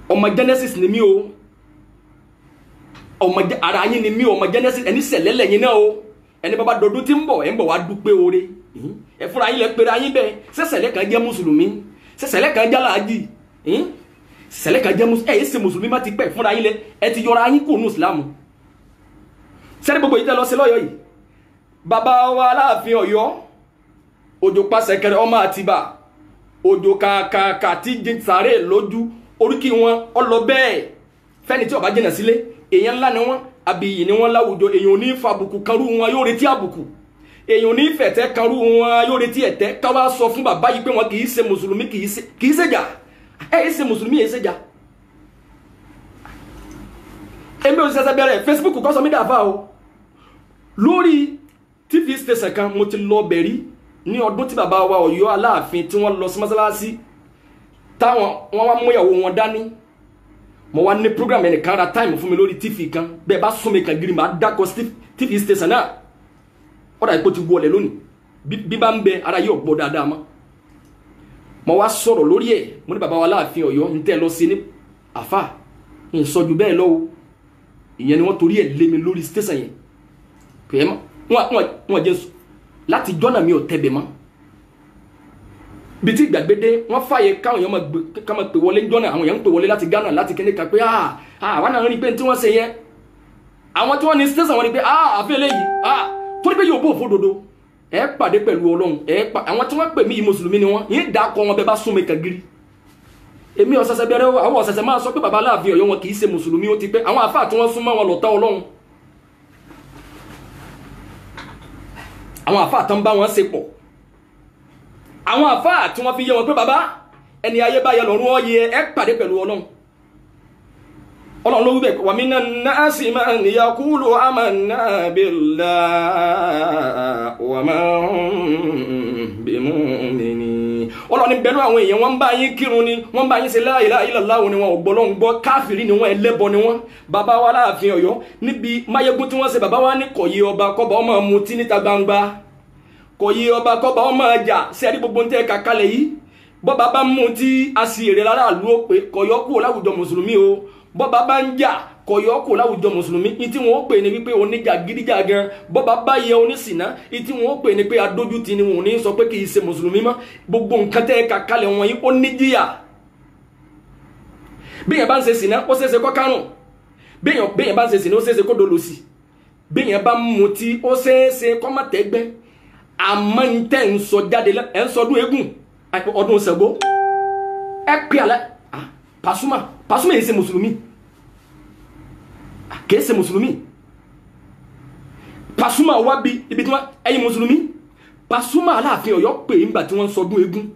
ọmọ Genesis ni mí o ọmọ ara yín ni mí o ọmọ Genesis ẹni sẹ̀lẹ́lẹ̀ yín náà o ẹni bàbá dọdún tí ń bọ̀ ẹ̀ ń bọ̀ wá dúpẹ́ oore ẹ fúnra yín lẹ̀ pèrè ayín bẹ́ẹ̀ sẹ́sẹ̀lẹ̀ kan jẹ́ mùsùlùmí sẹ́sẹ̀lẹ̀ kan jẹ́ aláàjì sẹ̀lẹ̀ kan jẹ́ mùsùlùmí ẹ̀ ṣe mùsùlùmí má ti pẹ́ fúnra yín lẹ̀ ẹ ti yọra yín kò nù ìsìlámù sẹ́ni gbogbo yìí tẹ́ lọ sí lọ́yọ̀ yìí bàbá wa Aláàfin Ọ̀yọ́ òjò pàṣẹkẹrẹ ọmọ Àtìbà òjò kàkàkà tí sàárè lójú oríkì wọn ọlọ bẹ́ẹ̀ fẹ́ni tí ó bá jìnà sílé èèyàn ńlá ni wọn àbíyì ni wọn láwùjọ èèyàn ò ní fa àbùkù kanrú wọn yóò retí àbùkù èèyàn ò ní fẹ̀tẹ́ kanrú wọn yóò retí ẹ̀tẹ́ káwá sọ fún bàbá yìí pé wọn kì í ṣe mùsùlùmí kì í ṣèjà ẹ̀ ṣe mùsùlùmí ẹ̀ ṣèjà èmi ò ṣẹ̀ṣẹ̀ bẹ̀rẹ̀ Facebook kọ́ sọ mí dàfà o lórí TV station kan mo ti lọ bẹ̀rí ní ọdún tí bàbá wa Ọ̀yọ́ Aláàfin tí wọ́n lọ sí mọ́sálásí táwọn wọ́n wá mú ìyàwó wọn dání mo wá ní program ẹnìkan ra time fún mi lórí TV kan bẹ́ẹ̀ bá sún mi kan gírí máa dákọ̀ TV station náà ọ̀dà ipò ti wọlé lónìí bí bá ń bẹ ara yóò gbọ́ dáadáa mọ́ mo wá sọ̀rọ̀ lórí ẹ̀ mo ní bàbá wa láàfin Ọ̀yọ́ ń tẹ́ lọ sí ní àfà ń sọ ju bẹ́ẹ̀ lọ́wọ́ ìyẹn ni wọ́n torí ẹ̀ lé mi lórí station yẹn pé wọ́n jẹ́ láti jọ́nà mi ò tẹ́bẹ̀ mọ́ bí tí ìgbàgbédé wọ́n fàyè káwọn èèyàn máa pè wọlé jọ́nà àwọn èèyàn ń pè wọlé láti Ghana láti kíní kan pé àwọn náà rí pé tí wọ́n ṣe yẹn àwọn tí wọ́n ní station wọn ni pé àfẹ́ eléyìí torí pé yóò bó òfódodo ẹ pàdé pẹ̀lú Ọlọ́run àwọn tí wọ́n pè mí mùsùlùmí ni wọ́n yìí dákọ̀ wọn bẹ bá súnmọ́ kagiri èmi ọ̀sẹ̀sẹ̀ bẹ̀rẹ̀ àwọn ọ̀sẹ̀sẹ̀ máa sọ pé bàbá Aláàfin Ọ̀yọ́ wọn kì í ṣe mùsùlùmí ó ti pẹ́ àwọn àfáà tí wọ́n súnmọ́ wọn lọ́tà Ọlọ́run àwọn àfáà tán bá wọn ṣe pọ̀ àwọn àfáà tí wọ́n fi yé wọn pé bàbá ẹni ayé bá yẹ lọ́run ó yẹ ẹ pàdé pẹ̀lú Ọlọ́run Ọlọ́run ló wí bẹ́ẹ̀ wa minan nasi man yaqulu amanna billahi wa ma bimu'minin Ọlọ́run ní bẹ̀rù àwọn èèyàn wọ́n bá yín kírun ni wọ́n bá yín ṣe la ilaha illallah ni wọ́n gbọ́lọ́hun gbọ́ káfìrí ni wọ́n ẹlẹ́bọ ni wọ́n bàbá wa Láàfin Ọ̀yọ́ níbi máyégún tí wọ́n ṣe bàbá wa ní kọ̀yé ọba kọ́ba ọmọ mutí níta gbangba kọ̀yé ọba kọ́ba ọmọ ọjà sẹ́rí gbogbo ń tẹ́ kàkálẹ̀ yìí bọ́ba bá mutí a sì èrè lára àlú ó pé kọ̀yọ́ kúrò láwùjọ mùsùlùmí o bọ́ba bá ń jà kọ̀yọ́ kúrò láwùjọ mùsùlùmí ìtí wọn ó pè ní wípé oníjà gídíjà gan bọ́ba bá yẹ onísìná ìtí wọn ó pè ní pé adójútì ni wọn ò ní sọ pé kì í ṣe mùsùlùmí mọ́ gbogbo nǹkan tẹ́ kàkálẹ̀ wọn yìí ó níjìyà béèyàn bá ń ṣe sìná ó ṣeéṣe kó kárùn béèyàn bá ń ṣe sìná ó ṣeéṣe kó dolòṣì béèyàn bá ń mutí ó ṣeéṣe kó má tẹ́gbẹ́ àmọ́ ń tẹ́ ń sọ jáde ẹ̀ ń sọdún eégún ọdún Ṣàngó ẹ pè alẹ́ Pasuma yìí ṣe mùsùlùmí kìí ṣe mùsùlùmí Pasuma wá bí ibi tí wọ́n ẹ̀yin mùsùlùmí Pasuma Aláàfin Ọ̀yọ́ pè nígbà tí wọ́n sọdún eégún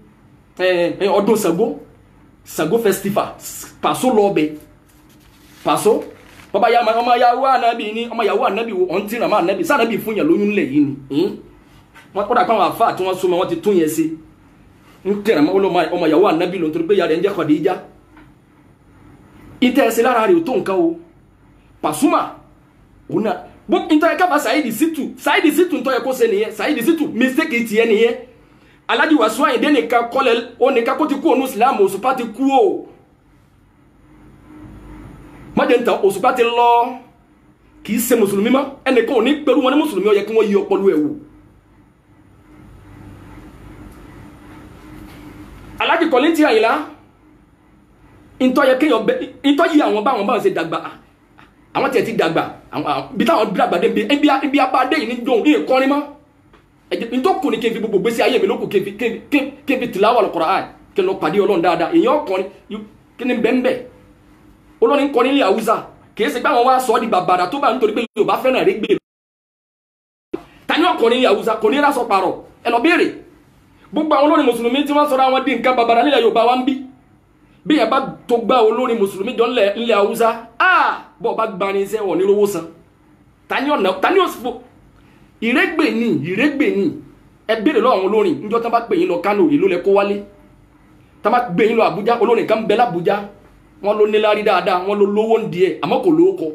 ọdún Ṣàngó festival Paso lọ ọbẹ̀ Paso ọmọ yàwó ànábì ní ọmọ yàwó ànábì wo ọ̀n tí ìrànmọ́ ànábì sáànábì fún yàn lóyún lẹ̀ yìí ni wọ́n kọ́dà pàwọn àfáà tí wọ́n súnmọ́ wọ́n ti tún yẹn sí ń tẹ̀rànmọ́ ọmọ yàwó ànábì ló ń torí pé yàrá ẹ̀ ń jẹ́ Khadija ìtẹ́ ẹsẹ̀ lára rẹ̀ ò tó nǹkan o Pasuma òun náà bó ìtọ́ ẹ̀ká bá Saheed Shittu ìtọ́ ẹ̀kọ́ ṣe nìyẹn Saheed Shittu mistake tiẹ̀ nìyẹn Alhaji Wasiu Ayinde nìkan kọ́lẹ̀ ó nìkan kó ti kú òun Islam Òṣùpá ti kú o mọ́jẹ̀ ń tàn Òṣùpá ti lọ kì í ṣe mùsùlùmí mọ́ ẹnìkan ò ní pẹ̀lú wọn ní mùsùlùmí ó yẹ kí wọ́n yí ọpọlọ ẹ̀ wò Alhaji Kollington Ayinla ìtọ́ yẹ kéèyàn bẹ ìtọ́ yìí àwọn báwọn ṣe dàgbà àwọn tiẹ̀ ti dàgbà bí táwọn dàgbà dé ibi abáde yìí ní jòun ní ìkọrin mọ́ ìtọ́ kù ní kí n fi gbogbo gbèsè ayé mi lókù kí n fi tìláwà Al-Qur'an kí n lọ pàdé Ọlọ́run dáadáa èèyàn kọrin kí ni bẹ́ẹ̀ olórin kọrin ní Haúsá kì í ṣe pé àwọn wá sọ ọ́ di bàbàrà tó bá nítorí pé Yorùbá fẹ́ràn rẹ̀ gbé tani ọkọrin ní Haúsá kò ní rásọ parọ̀ ẹ lọ béèrè gbogbo àwọn olórin mùsùlùmí tí wọ́n sọ̀rọ̀ àwọn di nǹkan bàbàrà nílẹ̀ Yorùbá wa ń bí bí yẹn bá tó gbá olórin mùsùlùmí jọ ńlẹ̀ Haúsá bọ́ bá gba ní iṣẹ́ wọn ní lówó san tani òsìfò ìrégbè ní ẹ béèrè lọ́wọ́ àwọn olórin níjọ́ tán bá pè yín lọ Kánò èló lẹ kó wálé tán bá gbé yín lọ Àbújá olórin kan bẹ l'Àbújá wọn ló níláárí dáadáa wọn ló lówó ń díẹ̀ àmọ́ kò lówó kọ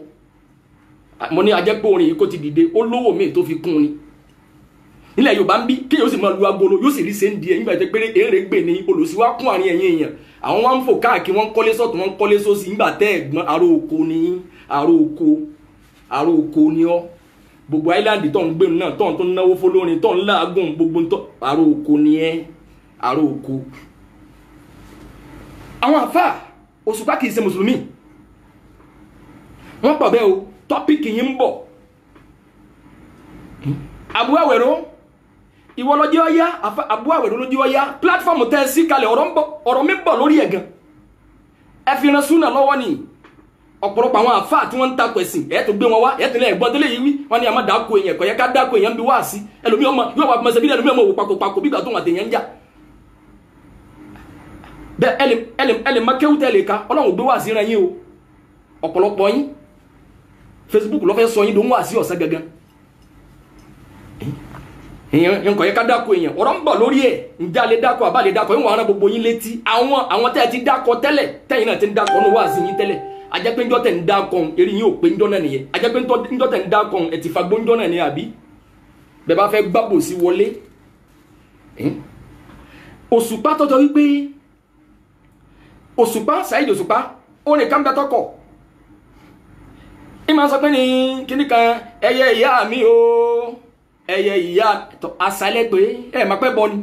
mo ní ajẹ́pẹ́ orin yìí kó ti dìde ó lówó míì tó fi kún ni ilẹ̀ Yorùbá ń bí kí yóò sì máa lu agolo yóò sì rí se ń di ẹ̀ nígbà tó péré èrè gbè ní olùsíwá kún àárín ẹ̀yìn èèyàn àwọn wọn ń fò káàkiri wọn ń kọ́lé sọ́tún wọn ń kọ́lé sósì nígbà tẹ́ ẹ̀gbọ́n àrò oko ni ọ́ gbogbo áìláńdì tó ń gbé náà tó ń náwó fọlọ́rin tó ń láàgùn gbogbo àrò oko ni ẹ́ àrò oko. àwọn àfáà Òṣùpá kì í ṣe mùsùlùmí wọ́n pọ̀ bẹ́ẹ̀ o tọ́pìkì yìí ń bọ̀ Abu Awero ìwọ lọ́jọ́ ọ̀yá Abu Awero lọ́jọ́ ọ̀yá platform tẹ́ sí kalẹ̀ ọ̀rọ̀ mi bọ̀ lórí ẹ̀ gan ẹ fi ran súnà lọ́wọ́ ni ọ̀pọ̀lọpọ̀ àwọn àfáà tí wọ́n ń takò ẹ̀sìn ẹ̀ tó gbé wọn wá ẹ̀ tó lẹ́ ẹ̀gbọ́n délé yìí wí wọ́n ní a máa dáko èèyàn kọ̀yẹ́ ká dáko èèyàn bí wá sí ẹlòmí ọmọ yóò wà mọ̀sẹ̀ bí ẹlòmí ọmọ wò pakopako bí ìgbà tó wà tèèyàn ń jà bẹ́ẹ̀ ẹlẹ̀ mákẹ́wù tẹ́lẹ̀ ká Ọlọ́run gbé wá sí ran yín o ọ̀pọ̀lọpọ̀ yín Facebook ló fẹ́ sọ yín dòun wá sí ọ̀sán gangan èèyàn kọ̀yẹ́ ká dáko èèyàn ọ̀rọ̀ ń bọ̀ lórí ẹ̀ ǹjẹ́ alẹ́ dáko àbá lè dáko ìwọ̀n ara gbogbo yín létí àwọn tẹ́ ẹ ti dáko tẹ́lẹ̀ tẹ́yìn náà ti ń dáko ní wá sí yín tẹ́lẹ̀ ajẹ́pẹ́ ńjọ́ tẹ̀ ń dáko eré yín ò pé ńjọ́ náà nìyẹn ajẹ́pẹ́ ńjọ́ tẹ̀ ń dáko ẹ̀ ti fagbó ńjọ́ náà ní àbí bẹ́ẹ̀ bá fẹ́ gbàbò sí wọlé Òṣùpá tọ́jọ́ wípé Òṣùpá Saheed Òṣùpá ó ní kámbẹ́ tọkọ̀ ìmọ̀ sọ pé ní kíní kan ẹyẹ ìyá mi o ẹyẹ ìyá àṣálẹ́ pé ẹ̀ máa pẹ́ bọ́ ni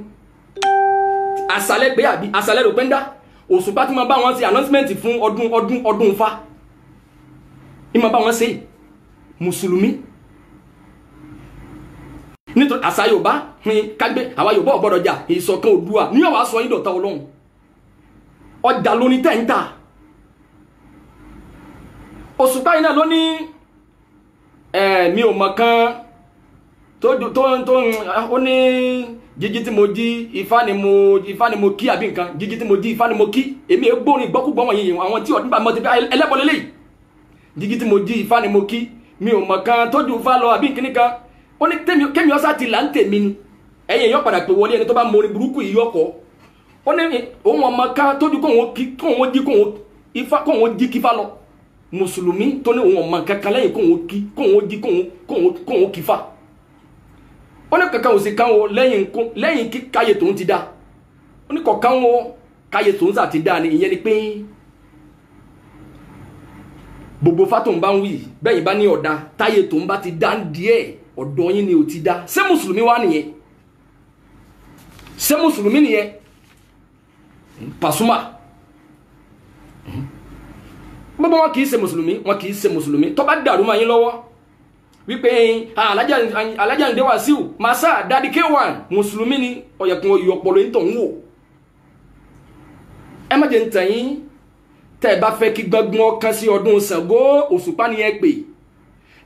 àṣálẹ́ pé àbí àṣálẹ́ rò pé ń dá Òṣùpá tí máa bá wọn ṣe announcement fún ọdún Ifá ìmọ̀ bá wọn ṣe mùsùlùmí nítorí àṣà Yorùbá kágbé àwa Yorùbá ò gbọ́dọ̀ jà ìṣọ̀kan Oòduà ní ọ̀wá sọ yín dọ̀tá Ọlọ́run ọjà lóní tẹ́ǹtà Òṣùpá yìí náà ló ní mi ò mọ̀ kan tó ó ní jíjí tí mo jí Ifá ni mo kí àbí nǹkan jíjí tí mo jí Ifá ni mo kí èmi gbórin gbọ́kúgbọ́ wọ̀nyí àwọn tí ọdún bá mọ́ ti fi ẹlẹ́bọ̀ lélẹ̀ jíjí tí mo jí Ifá ni mo kí mi ò mọ̀ kan tójú Ifá lọ àbí kíní kan ó ní kémi ọ̀sá ti là ń tèmi ni ẹ̀yìn èèyàn padà pé wọlé ẹni tó bá mọ orin burúkú yìí ọkọ̀ ó ní òun ọmọ kan tójú kóhun jí kífá lọ mùsùlùmí tó ní òun ọmọ kankan lẹ́yìn kóhun kífá ó ní kankan ò sí kan wo lẹ́yìn kí káyé tòun ti dá ó ní kọ̀ọ̀kan wo káyé tòun sà ti dá ni ìyẹn ni pé gbogbo fátòun bá ń wí bẹ́yìn bá ní ọ̀dá táyé tòun bá ti dá díẹ̀ ọ̀dọ̀ yín ni ò ti dá ṣé mùsùlùmí wá nìyẹn ṣé mùsùlùmí nìyẹn Pasuma gbogbo wọn kìí ṣe mùsùlùmí tó bá dàrú máa yín lọ́wọ́ wípé Alájà Àyìndé Wàsíù masa Daddy K1 mùsùlùmí ni ọ̀yẹ̀kùn oyè ọpọlọ yín tó ń wò ẹ má jẹ́ ń tàn yín tẹ́ ẹ bá fẹ́ kí gbọ́ngbọ́n kan sí ọdún Ṣàngó Òṣùpá ni ẹ pè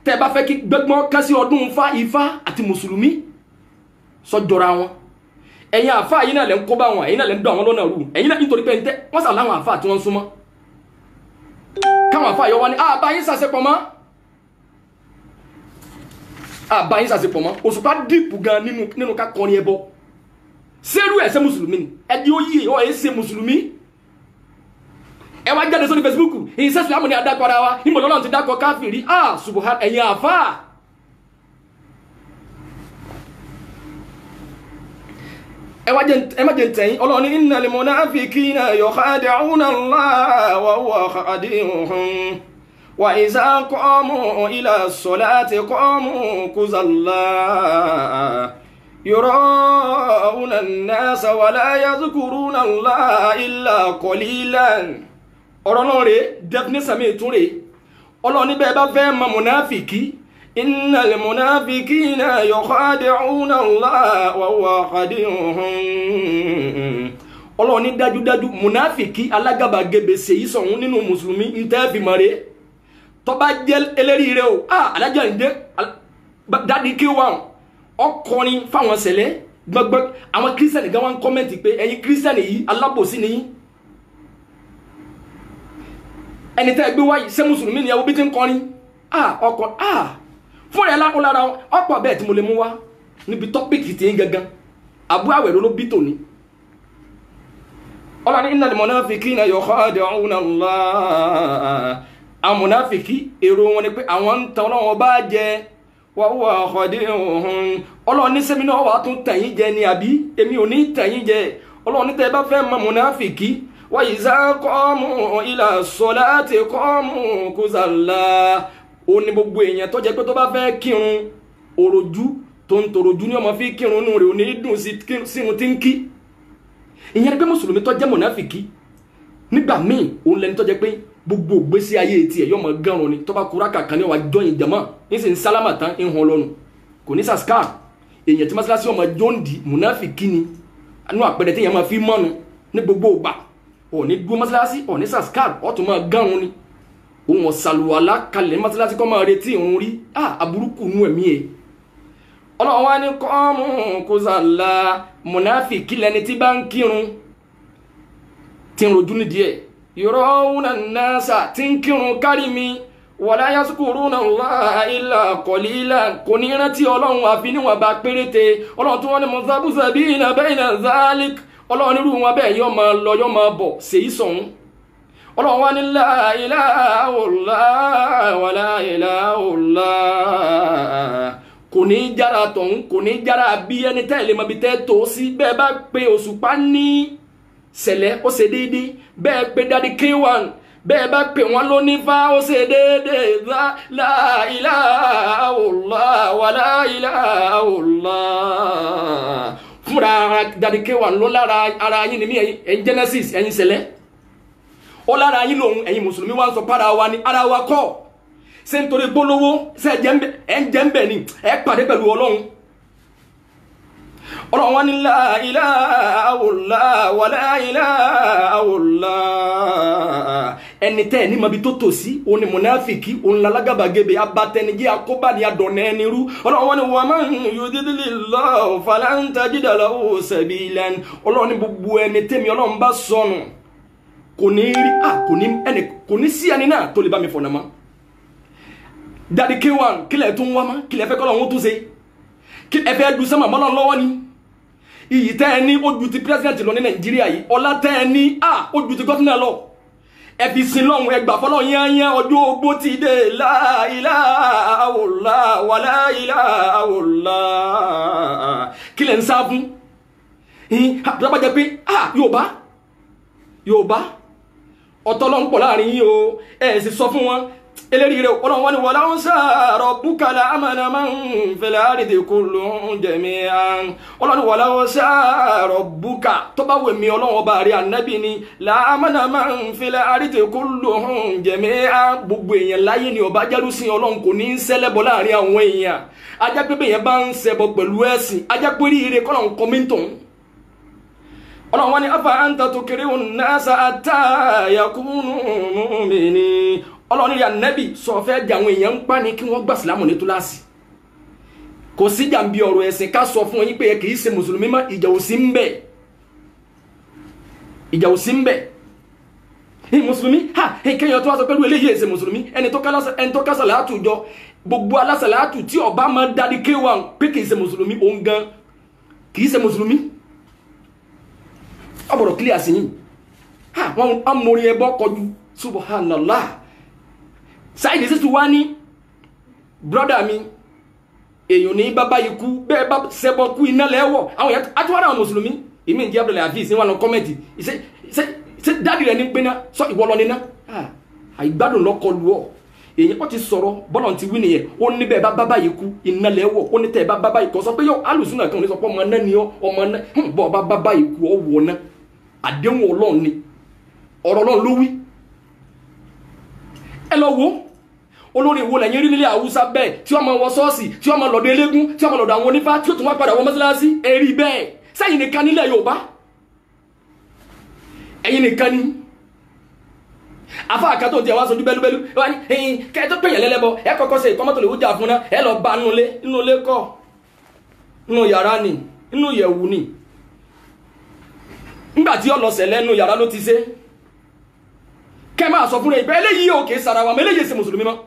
tẹ́ ẹ bá fẹ́ kí gbọ́ngbọ́n kan sí ọdún Ifá àti mùsùlùmí sọ́jọ́ra wọn ẹ̀yin àfáà yìí náà lẹ́ ń kó bá wọn ẹ̀yin náà lẹ́ ń dọ̀ àwọn lọ́nà rú ẹ̀yin náà nítorí pé ń tẹ́ wọ́n sà láwọn àfáà tí wọ́n ń súnmọ́ káwọn àfáà yọ wá ní àbáyín sàṣepọ̀ mọ́ Òṣùpá dìpù gan nínú ká kọrin ẹbọ sẹ́rù ẹ̀ṣẹ́ mùsùlùmí ni ẹ̀dí ó yí ọ̀ ẹ̀ ṣe mùsùlùmí ẹ wá jáde sórí Facebook ìṣẹ́ ìsìlámù ni adákọ̀ ara wa ìmọ̀ lọ́nà ti dákọ̀ káfìrí subhan ẹ̀yin àfáà ẹ má jẹ́ tẹ̀yìn Ọlọ́run ní innal munafiqina yukhadi'una Allaha wa huwa khadi'uhum wa idha qamu ila salati qamu kuzalla yura'una an-nasa wa la yadhkuruna Allaha illa qalilan ọ̀rọ̀ náà rẹ̀ definition mi tún rẹ̀ Ọlọ́run ní bẹ́ẹ̀ bá fẹ́ mọ munafiki innal munafiqina yukhadi'una Allaha wa huwa khadi'uhum Ọlọ́run ní dájúdájú munafiki alágàbàgebè ṣèyí sọ̀hún nínú mùsùlùmí ìtẹ́ẹ̀fì mọ̀rẹ́ tó bá jẹ́ eléri rẹ̀ o Alájà Àyìndé Daddy K1 ọkọrin fáwọn ṣẹlẹ̀ gbọ́gbọ́ àwọn kírísítẹ̀nì gan wọn kọ́mẹ́ntì pé ẹ̀yin kírísítẹ̀nì yìí alábòsí ni yín ẹni tẹ́ gbé wáyé ṣé mùsùlùmí ni ẹwọ́ bí ti ń kọrin ọkọ̀ fún ẹ̀ lákọ́ lára ọ̀pọ̀ bẹ́ẹ̀ tí mo lè mú wá níbi tọ́pìkì tí ń gangan Abu Awero ló bí tòní Ọlọ́run ní innal munafiqina yukhadi'una Allah àwọn mùnáfìkì èrò wọn ni pé àwọn ń tan Ọlọ́run bá jẹ wa huwa khadi'uhum Ọlọ́run ní sẹ́mi náà wà tún tàn yín jẹ ni àbí èmi ò ní tàn yín jẹ Ọlọ́run ní tẹ́ bá fẹ́ mọ mùnáfìkì wa iza qamu ila salati qamu kuzalla ó ní gbogbo èèyàn tó jẹ́ pé tó bá fẹ́ kírun òròjú tó ń tòròjú ní ọmọ fi kírun nù rẹ̀ ò ní dùn sínú tí ń kí ìyẹn pé mùsùlùmí tó jẹ́ mùnáfìkì nígbà míì òun lẹni tó jẹ́ pé gbogbo ìgbésí ayé tiẹ̀ yóò mọ gánrun ni tó bá kúrá kàkà ní wà jọyìn jẹmọ́ ní sì ń sálámà tán ń hàn lọ́nu kò ní sàskà èèyàn tí mọ́sálásí ọmọ jọ́ǹdì mùnáfìkì ni inú àpẹẹrẹ tí èèyàn máa fi mọ́nu ní gbogbo ìgbà ò ní dúró mọ́sálásí ò ní sàskà ọ̀tún máa gánrun ni òun ọ̀sàlùwàlá kalẹ̀ mọ́sálásí kọ́ máa retí ìrun rí aburúkú nú ẹ̀mí ẹ̀ Ọlọ́run wá ní kọ́ọ̀mù kuzalla mùnáfìkì lẹni tí bá ń kírun tí ń rojú nídìí ẹ̀ yurawna an-nasa tí ń kírun kárí mi wala yazkuruna Allaha illa qalilan kò ní rántí Ọlọ́run àfi níwọ̀n bá péréte Ọlọ́run tó wọ́n ní muzabzabina bayna zalik Ọlọ́run nírú wọn bẹ́ẹ̀ yọ́ máa lọ yọ́ máa bọ̀ sèyí sọ̀hún Ọlọ́run wá ní la ilaha illallah wa la ilaha illallah kò ní jára tọ̀hún kò ní jára bí ẹni tẹ́ lè mọ bí tẹ́ tó sí bẹ́ẹ̀ bá pe Òṣùpá ní sẹ̀lẹ̀ ó ṣe déédéé bẹ́ẹ̀ pe Daddy K1 bẹ́ẹ̀ bá pè wọ́n ló ní Ifá ó ṣe déédéé la ilaha illallah wa la ilaha illallah fúnra Daddy K1 ló lára ara yín ni mí ẹ̀yin Genesis ẹ̀yin sẹ̀lẹ̀ ó lára yín lòun ẹ̀yin mùsùlùmí wá ń sọ para wa ni ara wa kọ́ ṣé nítorí gbólówó ṣe ẹ̀ ń jẹ́ ń bẹ̀ ni ẹ̀ pàdé pẹ̀lú Ọlọ́run wọn ni la ilaha illallah wa la ilaha illallah ẹni tẹ́ ní mọ̀bí tó tò sí òun ni mùnáfìkì òun lalágàbàgebè abatẹnijẹ́ akóbàní adọ̀nà ẹni rú wọn ni wa man yudlilillahu falan tajida lahu sabilan Ọlọ́run ní gbogbo ẹni tẹ́mi Ọlọ́run bá sọnù kò ní rí kò ní sí ẹni náà tó lè bá mi fọ̀nà mọ́ Daddy K1 kílẹ̀ tó ń wá mọ́ kílẹ̀ fẹ́ kọ́lọ́run tó ṣe kí ẹ fẹ́ du sẹ́mà mọ́lọ́run lọ́wọ́ ni iyì tẹ́ ẹ ní ó ju ti president lọ ní Nàìjíríà yìí ọlá tẹ́ ẹ ní ó ju ti gọ́fìnà lọ ẹ fi sin lọ́hùn ẹgbà fọlọ́ yányán ọjọ́ ogbó ti dé la ilaha illallah wa la ilaha illallah kí lẹ̀ ń sá fún tó bá jẹ́ pé Yorùbá ọ̀tọ̀ ló ń pọ̀ láàrin yìí o ẹ̀ sì sọ fún wọn eléyìí rẹ̀ Ọlọ́run wọn ni wọ́n láwọn sáàrọ̀ búkàlà amánàmá ń fẹ̀lẹ̀ àrídì kullun jami'an Ọlọ́run wọ́n láwọn sáàrọ̀ búkà tó bá wèmí Ọlọ́run ọba rí ànábì ni láàmánàmá ń fẹ̀lẹ̀ àrídì kullun jami'an gbogbo èèyàn láyé ni ọba jẹ́rú sí Ọlọ́run kò ní í ṣẹlẹ́bọ láàrin àwọn èèyàn ajápẹ́ yẹn bá ń ṣẹbọ pẹ̀lú ẹ̀sìn ajápẹ́ rí ire kọ́lọ́run kọ́míntọ̀n Ọlọ́run wọn ni afa anta tukrihu an-nasa hatta yakunu mu'minin Ọlọ́run rí ànábì sọ fẹ́ jà àwọn èèyàn ń pa ní kí wọ́n gbà sílámù ní túláàsì kò sí jàǹbí ọ̀rọ̀ ẹ̀sìn ká sọ fún yín pé kì í ṣe mùsùlùmí mọ́ ìjà ò sí ń bẹ̀ mùsùlùmí kéèyàn tó wá sọ pẹ̀lú eléyìí ṣe mùsùlùmí ẹni tó ká sàlátù jọ gbogbo alásàlátù tí ọba máa Daddy K1 pé kì í ṣe mùsùlùmí òun gan kì í ṣe mùsùlùmí ọ̀bọ̀rọ̀ clear sí yín wọ́n amórin ẹbọ kọjú subhanallah Saheed Shittu wá ní brọ́dà mi èèyàn ní bàbá ikú bẹ́ẹ̀ bá ṣẹbọ kú iná lẹ́wọ̀ àwọn èèyàn àtúwárà àwọn mùsùlùmí ìmí ìjẹ́ Abdul Hafiz wọn lọ kọ́mẹ̀tì ṣe dáàdì rẹ̀ ní gbéná sọ ìwọ lọ níná àìgbádùn lọ́kọlù ọ̀ èèyàn ó ti sọ̀rọ̀ bọ́lọ̀ ti wí nìyẹn ó ní bẹ́ẹ̀ bá bàbá ikú iná lẹ́wọ̀ ó ní tẹ́ bá bàbá ikú sọ pé yóò alùsùnà kan ní sọ pé ọmọ náà ni ọmọ náà bọ́ bá bàbá ikú ọwọ́ náà àdéhùn Ọlọ́run ni ọ̀rọ̀ Ọlọ́run ló wí ẹ lọ wo olórí ìwò lẹ́yìn rí nílé Haúsá bẹ́ẹ̀ tí wọ́n máa wọ ṣọ́ọ̀ṣì tí wọ́n máa lọ́dọ̀ eléégún tí wọ́n máa lọ́dọ̀ àwọn onífá tí ó tún wá padà wọ mọ́sálásí èrí bẹ́ẹ̀ sẹ́yìn nìkan nílẹ̀ Yorùbá ẹ̀yin nìkan ni afa àkàtọ̀ tí a wá sojú bẹ́lúbẹ́lú wá ní kẹ́ tó pèyàn lẹ́lẹ́bọ ẹ kọ́kọ́ ṣe ìkọ́mọ́tò lè wújà fún náà ẹ lọ bá nínú ilé kọ́ nínú yàrá ni nínú yẹ̀wù ni nígbà tí ọlọ́sẹ̀ lẹ́nu yàrá ló ti ṣe kẹ́ máa sọ fún rẹ̀ ìpẹ́ eléyìí òkè sara wa mẹ́lẹ́yìí ṣe mùsùlùmí mọ́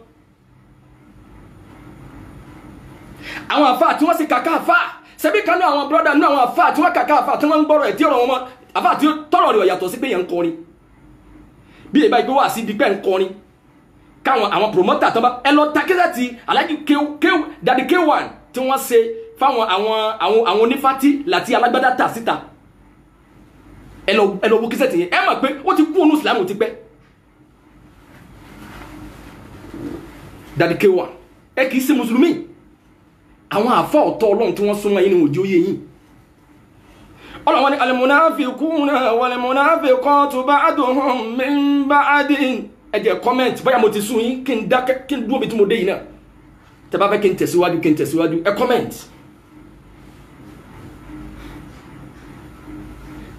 àwọn àfáà tí wọ́n sì kàkà àfáà ṣebí kan náà àwọn brọ́dà náà àwọn àfáà tí wọ́n kàkà àfáà tí wọ́n ń gbọ́rọ̀ ẹ̀ tí ọ̀rọ̀ wọn mọ́ àfáà tí tọ́rọ̀ rẹ̀ yàtọ̀ sí pé yẹn ń kọrin bí ìbá ìgbé wà sí di pé ń kọrin káwọn àwọn promoter tó bá ẹ lọ takẹ́sẹ̀ ti Alhaji Daddy K1 tí wọ́n ṣe fáwọn àwọn onífátí láti alágbádá tà síta ẹ lọ wo kíṣẹ́ tìyẹn ẹ mọ̀ pé ó ti kú ònú ìsìlámù ti pẹ́ Daddy K1 ẹ kìí ṣe mùsùlùmí àwọn àfọ́ ọ̀tọ̀ Ọlọ́run tí wọ́n súnmọ́ yín ní òjò yé yín Ọlọ́run ní al-munafiquna wal-munafiqatu ba'duhum min ba'din ẹ jẹ́ comment bóyá mo ti sún yín kí n dákẹ́ kí n dúró bí tí mo dé yìí náà tẹ́ bá fẹ́ kí n tẹ̀síwájú ẹ comment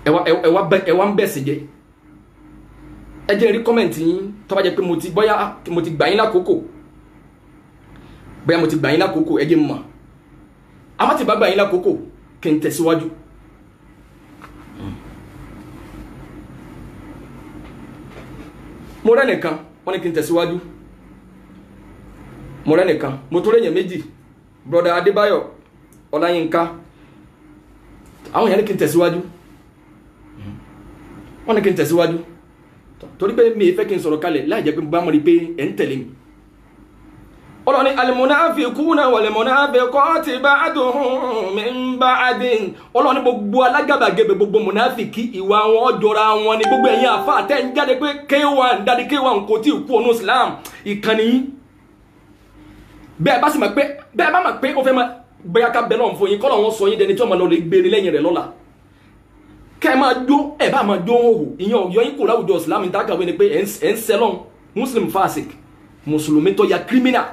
ẹ wá ń bẹ̀ sí jẹ́ ẹ jẹ́ rí comment yín tó bá jẹ́ pé bóyá mo ti gbà yín lákòókò bóyá mo ti gbà yín lákòókò ẹ jẹ́ mọ̀ àmọ́ tí bá gbà yín lákòókò kí n tẹ̀síwájú mo rẹ́ nìkan wọ́n ní kí n tẹ̀síwájú mo rẹ́ nìkan mo tó rẹ́yìn méjì broda Adébáyọ̀ Ọláyínká àwọn èèyàn ní kí n tẹ̀síwájú wọ́n ní kí n tẹ̀síwájú torí pé mi fẹ́ kí n sọ̀rọ̀ kalẹ̀ láì jẹ́ pé bá mọ̀ rí pé ẹ̀ ń tẹ̀lé mi ọlọ́ni al-munafiquna wal-munafiqati ba'duhum min ba'din ọlọ́ni gbogbo alágàbàgebè gbogbo munafiki ìwà wọn jọra wọn ni gbogbo ẹ̀yin àfáà tẹ́ ń jáde pé K1 dáadé K1 kò tí ì kú ọ̀nà Islam ìkànnì yìí bẹ́ẹ̀ bá sì mọ̀ pé bẹ́ẹ̀ bá mọ̀ pé ó fẹ́ máa bẹ́ẹ̀ ká bẹ́ẹ̀ náà fún yín kọ́lọ̀ wọn sọ yín dẹni tí wọ́n máa lọ lè gbére lẹ́yìn rẹ̀ lọ́la kẹ́ ẹ máa jó ẹ bá máa jó òhò ìyẹn ọ̀yọ́ yín kò láwùjọ Islam ìdákàwé ni pé ẹ̀ ń sẹ́lọ̀n Muslim fasik mùsùlùmí tó ya criminal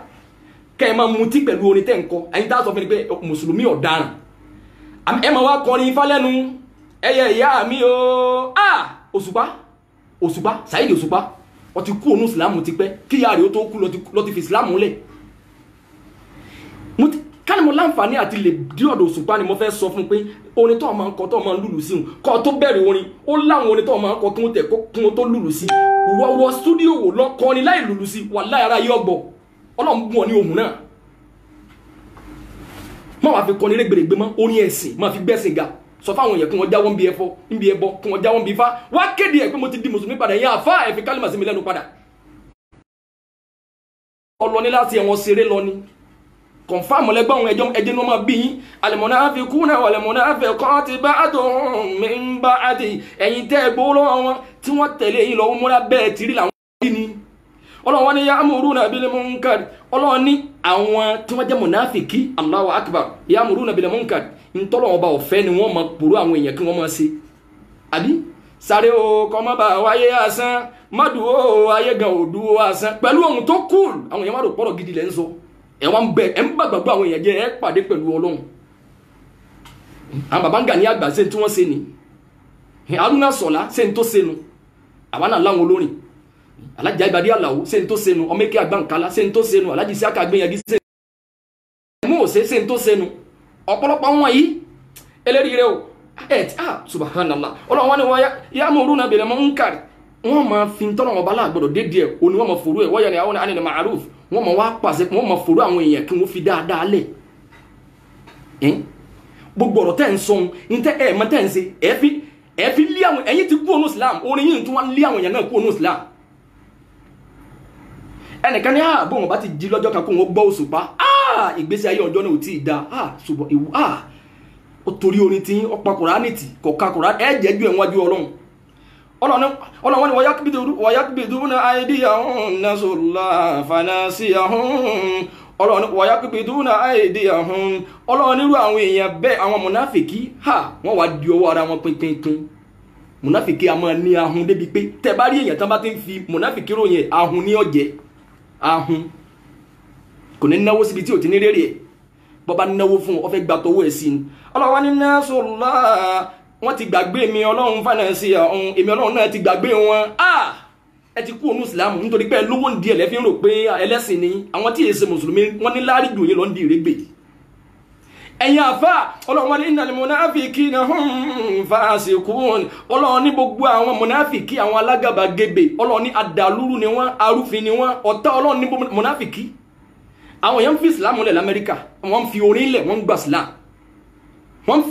kẹ́ ẹ máa mutí pẹ̀lú orin tẹ́ ń kọ ẹ̀yin tá a sọ fún mi pé mùsùlùmí ọ̀daràn ẹ máa wá kọrin ifá lẹ́nu ẹyẹ ìyá mi o Òṣùpá Saheed Òṣùpá ó ti kú ònú Islam ti pẹ́ kí ìyá rẹ̀ ó tó kú lọ ti fi Islam lẹ̀ káni mo láǹfààní àti lè dí ọ̀dọ̀ Òṣùpá ni mo fẹ́ sọ fún pé orin tó máa ń kọ tó máa ń lùlù sí un kọ́ tó bẹ̀rẹ̀ orin ó láwọn orin tó máa ń kọ kí wọ́n tẹ̀ kí wọ́n tó lùlù sí wọ́wọ́ stúdíò wò lọ kọrin láì lùlù sí wallahi ara yọ gbọ́ Ọlọ́run bùn ọ ní ohun náà má wàá fi kọrin rẹ́gbẹ̀rẹ̀gbẹ̀ mọ́ orin ẹ̀sìn má fi gbẹ́sìn ga sọ fáwọn èèyàn kí wọ́n jáwọ́ níbi ẹ̀fọ́ níbi ẹbọ kí wọ́n jáwọ́ níbi ifá wá kéde ẹ̀ pé mo ti di mùsùlùmí padà yẹn àfá ẹ̀ fi kálímà sí mi lẹ́nu padà ọlọ́ni láti ẹ̀wọ̀n ṣeré lọ ni confirm lẹ́gbọ́n ẹjẹ́ ní wọ́n máa bí yín al-munafiquna wal-munafiqati ba'duhum min ba'd ẹ̀yin tẹ́ gbó lọ́wọ́ wọn tí wọ́n tẹ̀lé yín lọ́wọ́ múra bẹ́ẹ̀ tìrí làwọn bí ni ọlọ́wọ́n ni ya'muruna bil munkar ọlọ́wọ́n ní àwọn tí wọ́n jẹ́ munafiki Allahu akbar ya'muruna bil munkar ntọ́lọ́wọ́n bá ọ̀fẹ́ ni wọ́n máa pòrò àwọn èèyàn kí wọ́n máa ṣe àbí sáré o kọ́ má bàa wáyé asán má dùn ó ayé gan òdu asán pẹ̀lú ohun tó cool àwọn èèyàn má rò pọ̀rọ̀ gidi lẹ́ ń sọ ẹ̀wọ̀n bẹ̀ ẹ̀ ń bá gbàgbọ́ àwọn èèyàn jẹ́ ẹ̀ pàdé pẹ̀lú Ọlọ́run àwọn bàbá ń gà ní àgbà ṣe tí wọ́n ṣe ni Haruna Sọ̀lá ṣe ń tó ṣe nu àwa náà láwọn olórin Alájà Ìbàdí Àlàó ṣe ń tó ṣe nu ọmọ èké àgbàǹkálá ṣe ń tó ṣe nu Alájì Síákà Gbéyànjú ṣe mú òṣè ṣe ń tó ṣe nu ọ̀pọ̀lọpọ̀ wọn yìí eléríire o subhanallah Ọlọ́run wọn ni ya'muruna bil munkar wọ́n máa fi tọ́nà ọba láàgbọ́dọ̀ dédé ẹ̀ òní wọ́n máa fòrò ẹ̀ wọ́n yẹ ni àwọn anil ma'ruf wọ́n máa wá pàṣẹ wọ́n máa fòrò àwọn èèyàn kí wọ́n fi dáadáa lẹ̀ gbogbo ọ̀rọ̀ tẹ́ ń sọ ní tẹ́ ẹ̀ mọ́ tẹ́ ń ṣe ẹ̀ fi lé àwọn ẹ̀yìn ti kú ònú Islam orin yìí tí wọ́n lé àwọn èèyàn náà kú ònú Islam ẹnìkan ní ààbò wọn bá ti jí lọ́jọ́ kan kó wọn gbọ́ Òṣùpá ìgbésí ayé ọjọ́ náà ò tí ì da ṣùgbọ́n ìwú ó torí orin tí ọ̀pá Kùránì tì kọ̀ọ̀ka Kùránì ẹ̀ jẹ́ ju ẹ̀wọ̀n wájú Ọlọ́run ni wayakbiduna aydiyahum nasullah fanasiyahum Ọlọ́run wayakbiduna aydiyahum Ọlọ́run nírú àwọn èèyàn bẹ́ẹ̀ àwọn mùnáfìkì wọ́n wá di ọwọ́ ara wọn pínpín mùnáfìkì a máa ní ahun débi pé tẹ́ bá rí èèyàn tán bá ti ń fi mùnáfìkì ròyìn ahun ní ọ̀jẹ̀ ahun kò ní náwó síbi tí ò ti ní rèrè ẹ̀ bọ́ bá náwó fún ọ fẹ́ gbà tọwọ́ ẹ̀ sí ni Ọlọ́run ní nasullah wọ́n ti gbàgbé mi Ọlọ́run fánàsí ọ̀hún èmi Ọlọ́run náà ti gbàgbé wọn ẹ ti kú ònú Ìsìlámù nítorí pé lówó ń di ẹ̀lẹ́ fi ń rò pé ẹlẹ́sìn ni àwọn tí èsè mùsùlùmí wọ́n ní láàrí jù yín lọ ń di ìrégbè ẹ̀yin àfà Ọlọ́run wọn ní innal munafiqina hum fasiqun Ọlọ́run ní gbogbo àwọn mùnáfìkì àwọn alágàbàgebè Ọlọ́run ní àdàlúrú ni wọ́n arúfin ni wọ́n ọ̀tá Ọlọ́run ní mùnáfìkì àwọn èèyàn ń fi Ìsìlámù lẹ̀ l'Amẹ́ríkà wọ́n ń fi orin lẹ̀ wọ́n ń gbà Ìsìlámù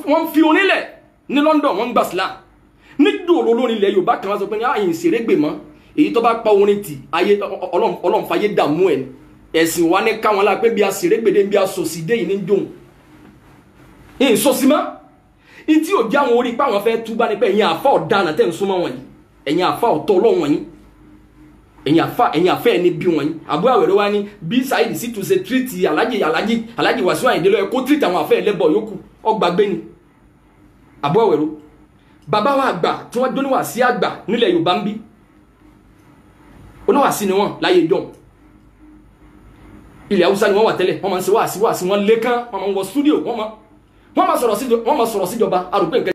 wọ́n ń fi orin lẹ̀ ní London wọ́n gbà Islam ní dòrò lórí ilẹ̀ Yorùbá kan wá sọ pé ní àyìn ìṣèrégbè mọ́ èyí tó bá pa orin tì ayé Ọlọ́run fàyè dààmú ẹ̀ ẹ̀sìn wa ní káwọn la pé bí a ṣèrégbèdé bí a sòsìdé yìí ní dòun ìyìn sòsìmọ́ ní tí ò já wọn orí páwọn fẹ́ túbá ní pé ẹ̀yin àfà ọ̀daràn tẹ́ ń súnmọ́ wọ̀nyí ẹ̀yin àfà ọ̀tọ̀ Ọlọ́run wọ̀nyí ẹ̀yin àfà ẹni bí wọ̀nyí Abu Awero wa ní bí Saheed Shittu ṣe tírìtì Alhaji Wasiu Ayinde ló yẹ kó tírìtì àwọn àfà ẹlẹ́bọ yòókù ọgbàgbé ni Abu Awero bàbá wa àgbà tí wọ́n jóníwà sí àgbà nílẹ̀ Yorùbá ń bí oníwàsí ni wọ́n láyé jọ ilẹ̀ Haúsá ni wọ́n wà tẹ́lẹ̀ wọ́n máa ń ṣe wàásí wọ́n lé kán wọ́n máa ń wọ stúdíò wọ́n máa sọ̀rọ̀ síjọba arúgbó nǹkan